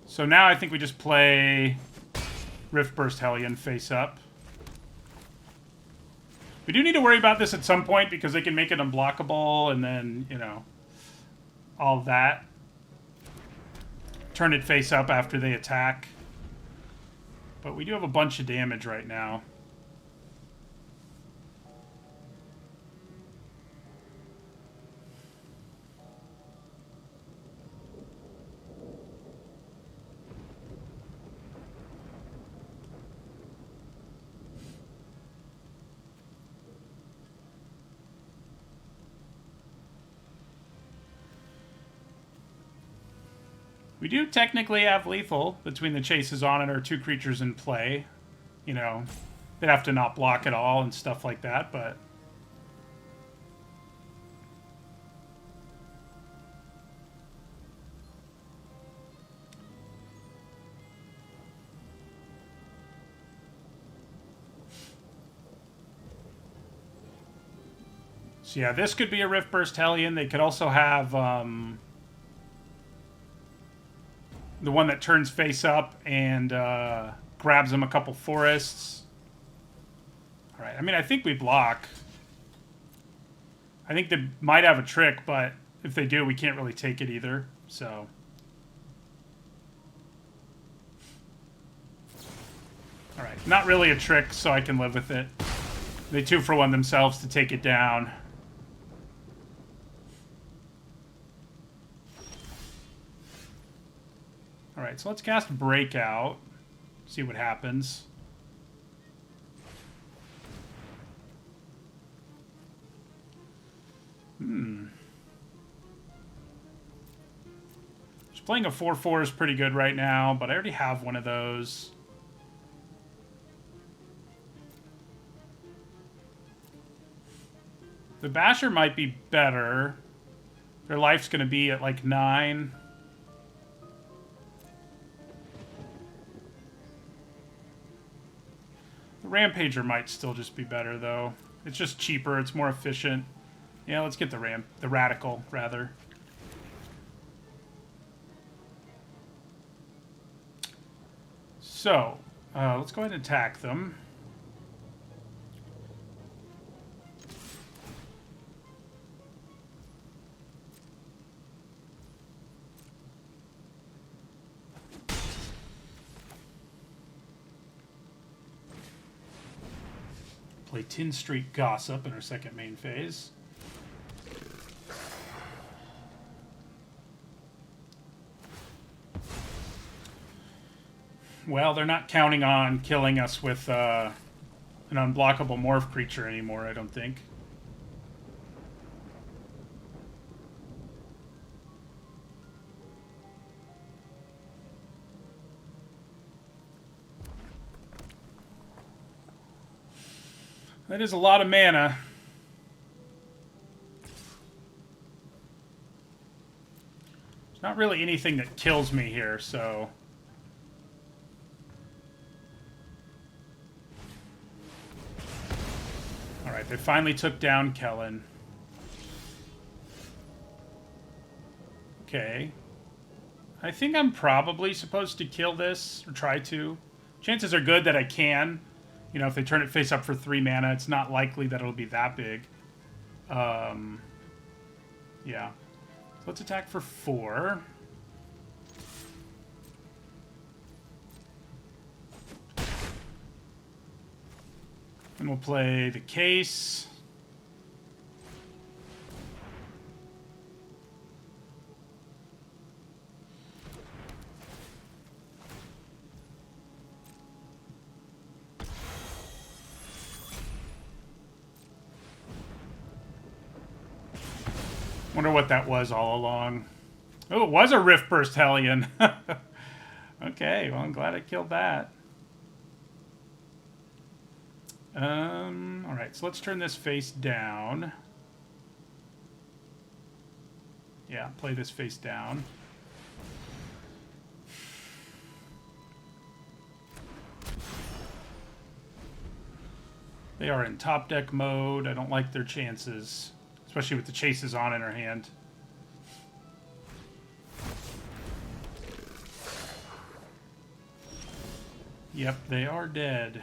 So now I think we just play Riftburst Hellion face up. We do need to worry about this at some point because they can make it unblockable and then, you know, all of that. Turn it face up after they attack. But we do have a bunch of damage right now. We do technically have lethal between the chases on and our 2 creatures in play. You know, they'd have to not block at all and stuff like that, but... So yeah, this could be a Riftburst Hellion. They could also have... the one that turns face up and grabs them a couple forests. All right, I mean, I think we block. I think they might have a trick, but if they do, we can't really take it either, so... All right, not really a trick, so I can live with it. They 2-for-1 themselves to take it down. Alright, so let's cast Breakout. See what happens. Just playing a 4/4 is pretty good right now, but I already have one of those. The Basher might be better. Their life's going to be at like 9. The Rampager might still just be better, though. It's just cheaper. It's more efficient. Yeah, let's get the Radical, rather. So, let's go ahead and attack them. Play Tin Street Gossip in our second main phase. Well, they're not counting on killing us with an unblockable morph creature anymore, I don't think. That is a lot of mana. There's not really anything that kills me here, so... Alright, they finally took down Kellan. Okay. I think I'm probably supposed to kill this, or try to. Chances are good that I can. You know, if they turn it face up for 3 mana, it's not likely that it'll be that big. Yeah. Let's attack for 4. And we'll play the case. Wonder what that was all along. Oh, it was a Rift Burst Hellion. Okay, well, I'm glad I killed that. Alright, so let's turn this face down. Yeah, play this face down. They are in top deck mode. I don't like their chances. Especially with the chases on in her hand. Yep, they are dead.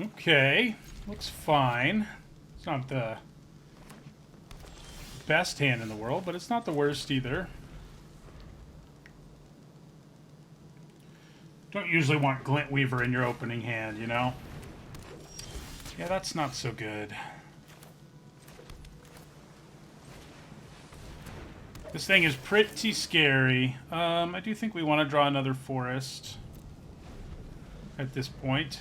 Okay, looks fine. It's not the best hand in the world, but it's not the worst either. Don't usually want Glint Weaver in your opening hand, you know? Yeah, that's not so good. This thing is pretty scary. I do think we want to draw another forest at this point.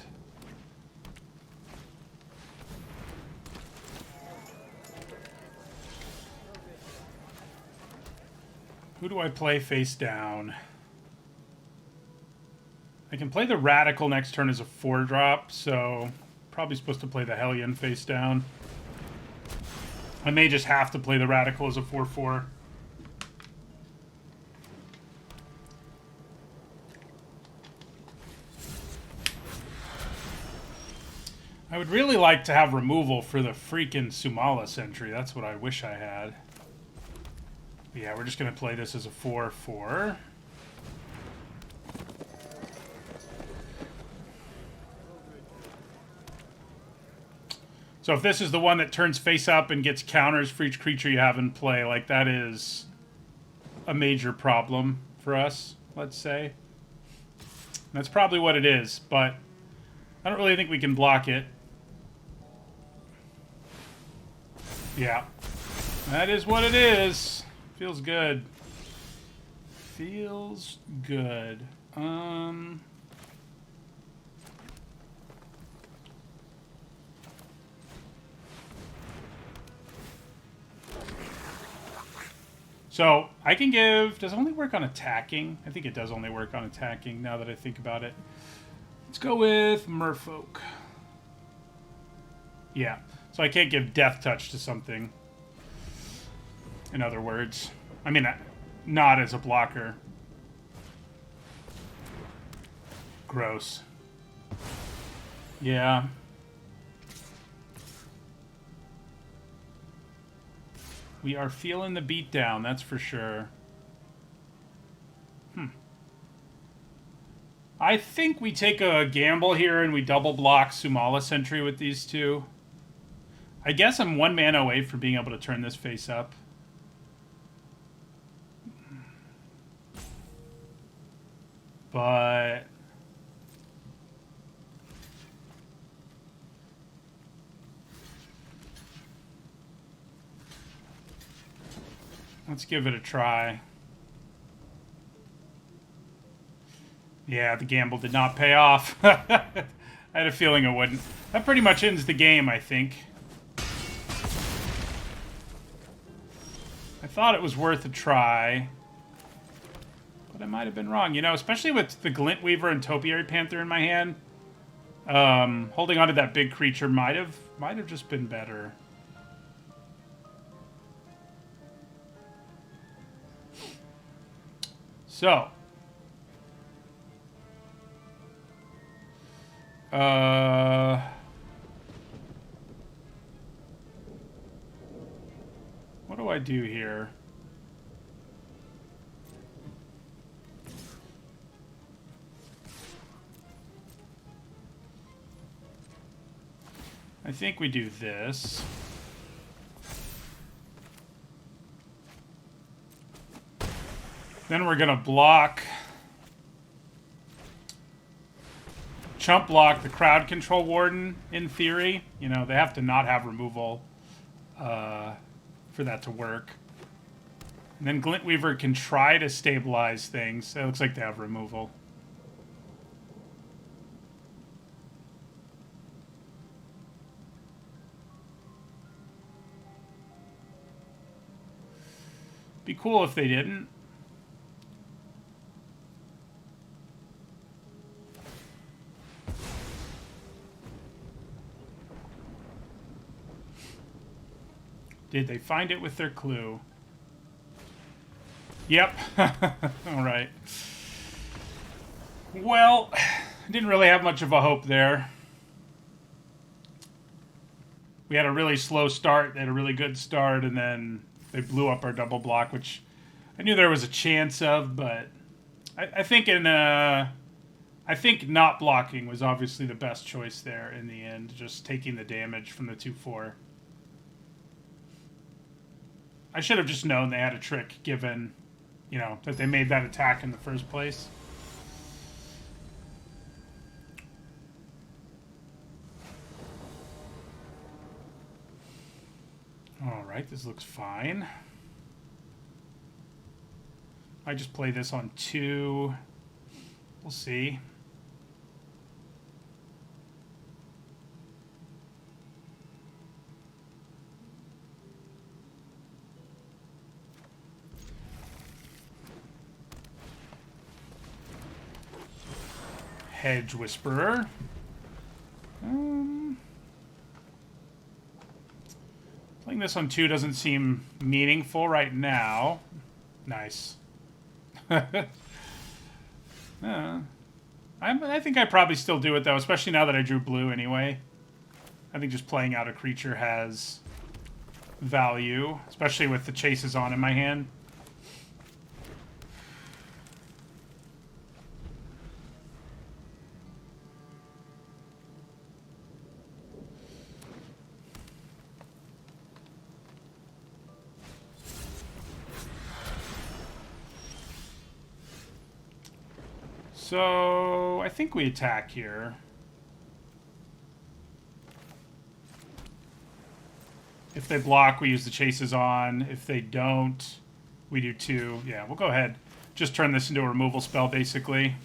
Who do I play face down? I can play the Radical next turn as a 4-drop, so probably supposed to play the Hellion face down. I may just have to play the Radical as a 4/4. I would really like to have removal for the freaking Sumala Sentry. That's what I wish I had. Yeah, we're just going to play this as a 4/4. So if this is the one that turns face up and gets counters for each creature you have in play, like, that is a major problem for us, let's say. And that's probably what it is, but I don't really think we can block it. Yeah. That is what it is. Feels good. Feels good. So, I can give... Does it only work on attacking? I think it does only work on attacking, now that I think about it. Let's go with Merfolk. Yeah. So I can't give Death Touch to something. In other words. I mean, not as a blocker. Gross. Yeah. We are feeling the beatdown, that's for sure. I think we take a gamble here and we double block Sumala Sentry with these two. I guess I'm 1 mana away from being able to turn this face up. But let's give it a try. Yeah, the gamble did not pay off. I had a feeling it wouldn't. That pretty much ends the game, I think. I thought it was worth a try, but I might have been wrong. You know, especially with the Glintweaver and Topiary Panther in my hand, holding onto that big creature might have just been better. So, what do I do here? I think we do this. Then we're gonna chump block the Crowd Control Warden, in theory. You know, they have to not have removal for that to work. And then Glintweaver can try to stabilize things. It looks like they have removal. Be cool if they didn't. Did they find it with their clue? Yep. All right. Well, didn't really have much of a hope there. We had a really slow start. They had a really good start, and then they blew up our double block, which I knew there was a chance of, but I think I think not blocking was obviously the best choice there in the end, just taking the damage from the 2/4. I should have just known they had a trick, given, you know, that they made that attack in the first place. Alright, this looks fine. I just play this on 2. We'll see. Hedge Whisperer. Playing this on 2 doesn't seem meaningful right now. Nice. I think I probably still do it, though, especially now that I drew blue anyway. I think just playing out a creature has value, especially with the chases on in my hand. So, I think we attack here. If they block, we use the chases on. If they don't, we do 2. Yeah, we'll go ahead. Just turn this into a removal spell, basically.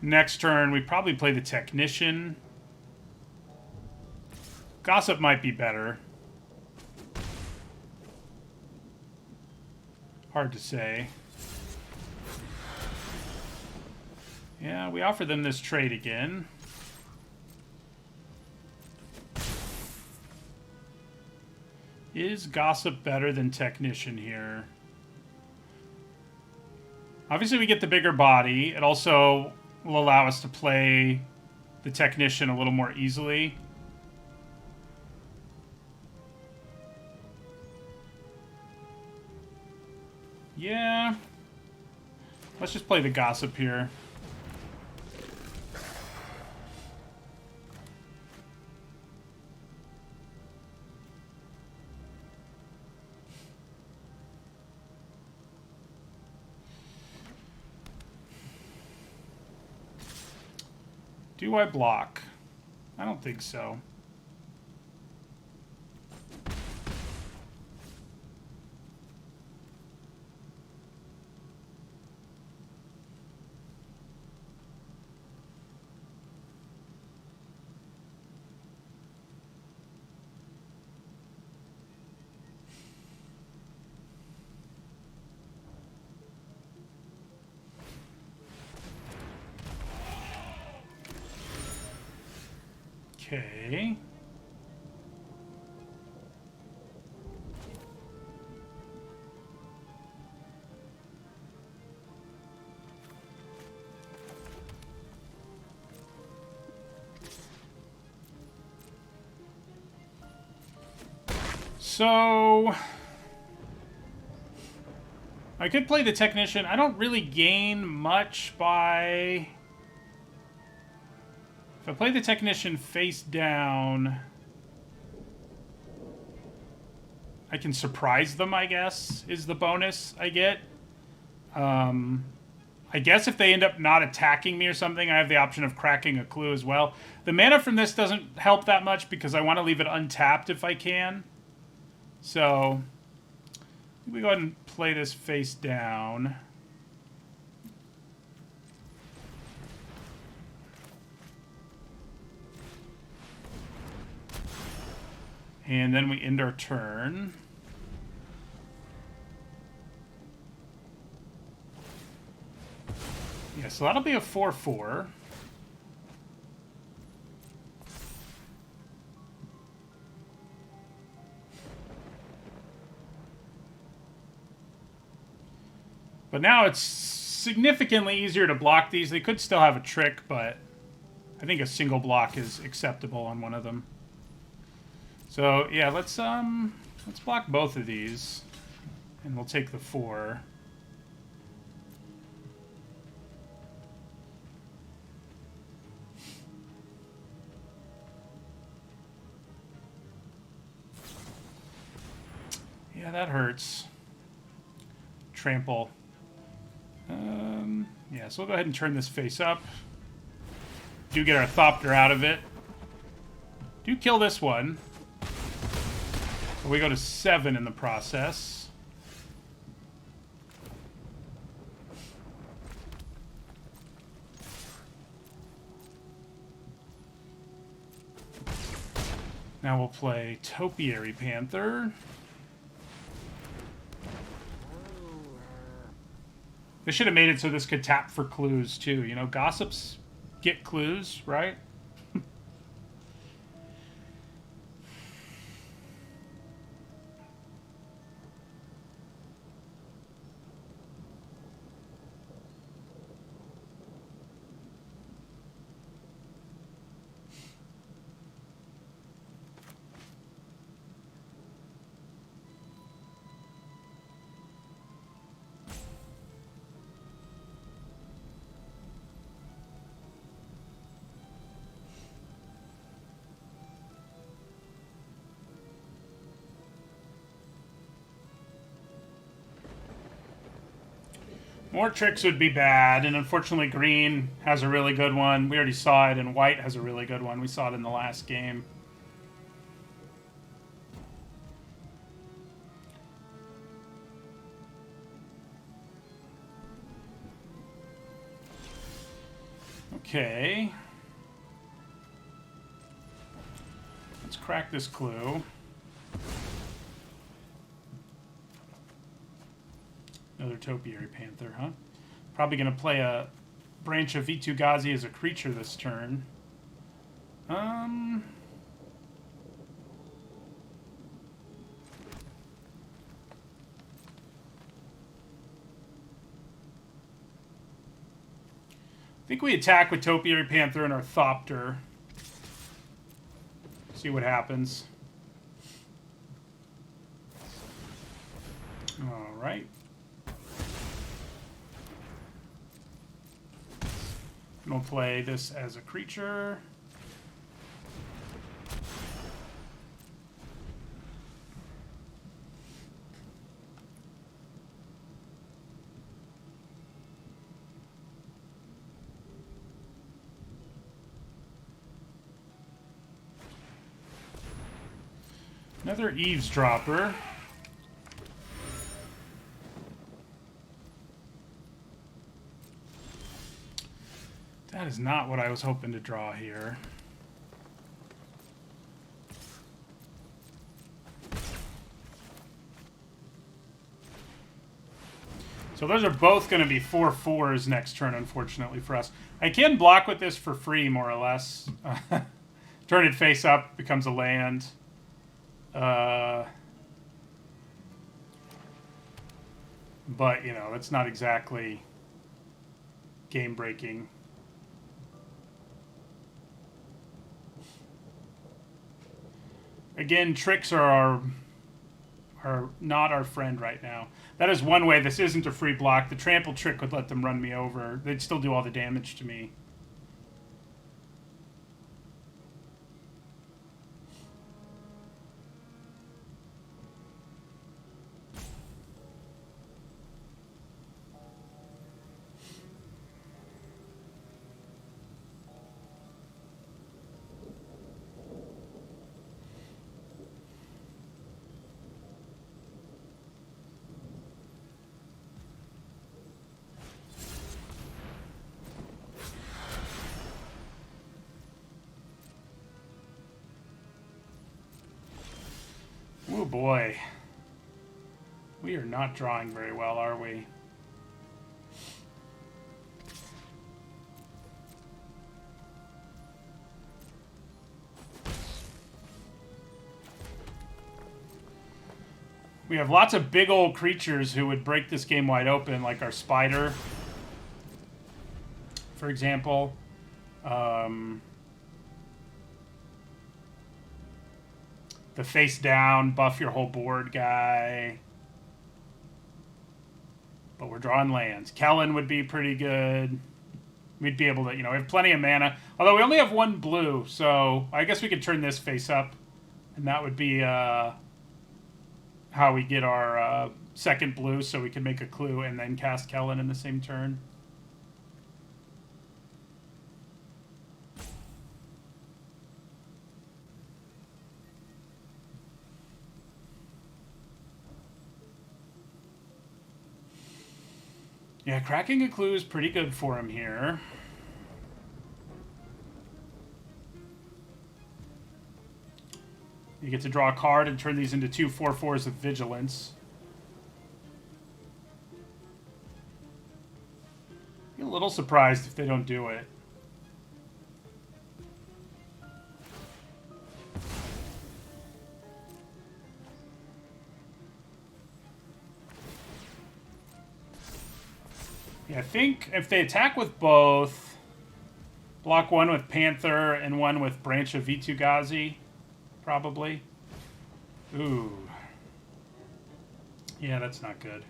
Next turn, we probably play the Technician. Gossip might be better. Hard to say. Yeah, we offer them this trade again. Is Gossip better than Technician here? Obviously, we get the bigger body. It also will allow us to play the Technician a little more easily. Yeah. Let's just play the Gossip here. Do I block? I don't think so. Okay. So I could play the Technician. I don't really gain much by... If I play the Technician face down, I can surprise them, I guess, is the bonus I get. I guess if they end up not attacking me or something, I have the option of cracking a clue as well. The mana from this doesn't help that much because I want to leave it untapped if I can. So, we go ahead and play this face down. And then we end our turn. Yeah, so that'll be a 4/4. But now it's significantly easier to block these. They could still have a trick, but I think a single block is acceptable on one of them. So yeah, let's block both of these, and we'll take the 4. Yeah, that hurts. Trample. Yeah, so we'll go ahead and turn this face up. Do get our Thopter out of it. Do kill this one. But we go to 7 in the process. Now we'll play Topiary Panther. They should have made it so this could tap for clues, too. You know, Gossips get clues, right? More tricks would be bad, and unfortunately green has a really good one. We already saw it, and white has a really good one. We saw it in the last game. Okay. Let's crack this clue. Another Topiary Panther, huh? Probably going to play a Branch of Vitu-Ghazi as a creature this turn. think we attack with Topiary Panther and our Thopter. See what happens. Alright. We'll play this as a creature. Another eavesdropper. That is not what I was hoping to draw here. So those are both going to be 4/4s next turn, unfortunately for us. I can block with this for free, more or less. Turn it face up, becomes a land. But, you know, that's not exactly game-breaking. Again, tricks are not our friend right now. That is one way this isn't a free block. The trample trick would let them run me over. They'd still do all the damage to me. Oh boy. We are not drawing very well, are we? We have lots of big old creatures who would break this game wide open, like our spider, for example. The face down, buff your whole board guy. But we're drawing lands. Kellan would be pretty good. We'd be able to, you know, we have plenty of mana. Although we only have one blue, so I guess we could turn this face up. And that would be how we get our second blue, so we can make a clue and then cast Kellan in the same turn. Yeah, cracking a clue is pretty good for him here. You get to draw a card and turn these into 2 4/4s of Vigilance. Be a little surprised if they don't do it. Yeah, I think if they attack with both, block one with Panther and one with Branch of Vitu-Ghazi, probably. Ooh. Yeah, that's not good.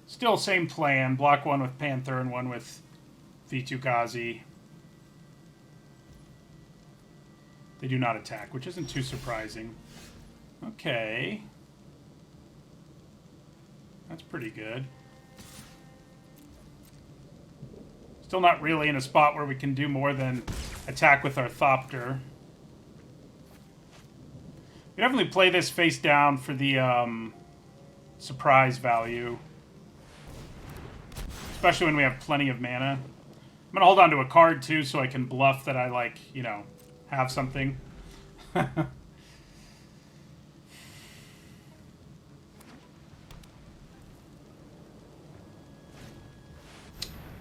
Still same plan. Block one with Panther and one with Vitu-Ghazi. They do not attack, which isn't too surprising. Okay. That's pretty good. Still not really in a spot where we can do more than attack with our Thopter. We definitely play this face down for the surprise value. Especially when we have plenty of mana. I'm going to hold on to a card, too, so I can bluff that I, like, you know, have something.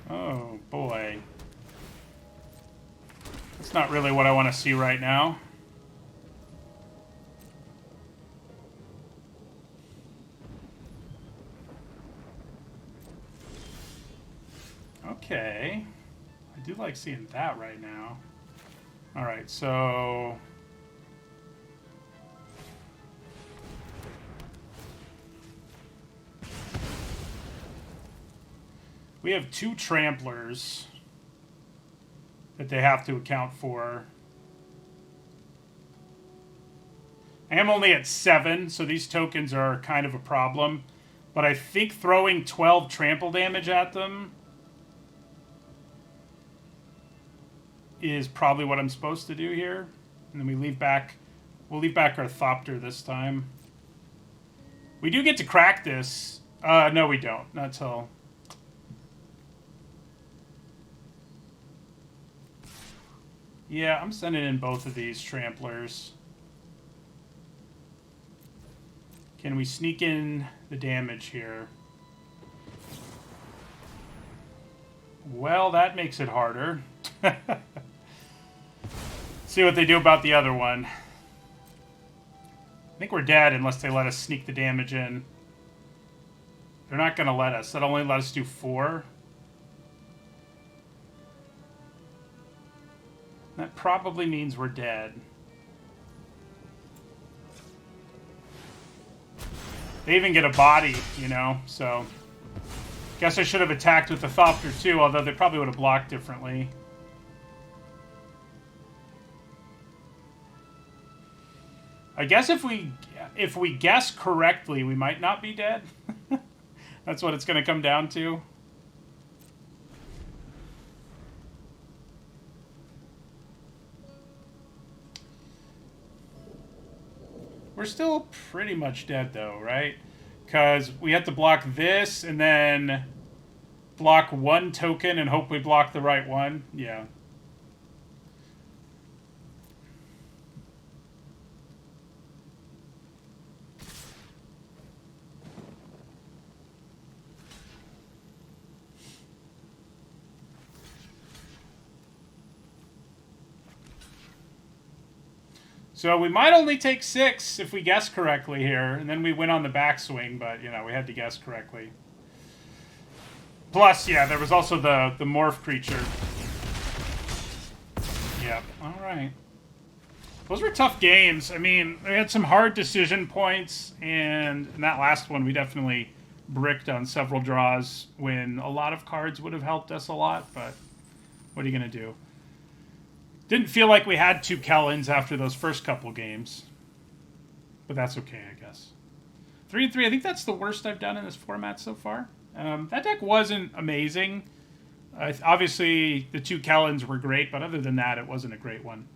Oh, boy. That's not really what I want to see right now. Okay. I do like seeing that right now. Alright, so... we have 2 tramplers that they have to account for. I am only at 7, so these tokens are kind of a problem. But I think throwing 12 trample damage at them is probably what I'm supposed to do here. And then we leave back... we'll leave back our Thopter this time. We do get to crack this. No, we don't. Not till... yeah, I'm sending in both of these tramplers. Can we sneak in the damage here? Well, that makes it harder. See what they do about the other one. I think we're dead unless they let us sneak the damage in. They're not going to let us. That'll only let us do 4. That probably means we're dead. They even get a body, you know, so... guess I should have attacked with the Thopter too, although they probably would have blocked differently. I guess if we guess correctly, we might not be dead. That's what it's going to come down to. We're still pretty much dead, though, right? Because we have to block this and then block 1 token and hope we block the right one. Yeah. So we might only take 6 if we guess correctly here, and then we win on the backswing, but, you know, we had to guess correctly. Plus, yeah, there was also the morph creature. Yep, alright. Those were tough games. I mean, we had some hard decision points, and in that last one, we definitely bricked on several draws when a lot of cards would have helped us a lot, but what are you going to do? Didn't feel like we had 2 Kellans after those first couple games. But that's okay, I guess. 3-3, I think that's the worst I've done in this format so far. That deck wasn't amazing. Obviously, the 2 Kellans were great, but other than that, it wasn't a great one.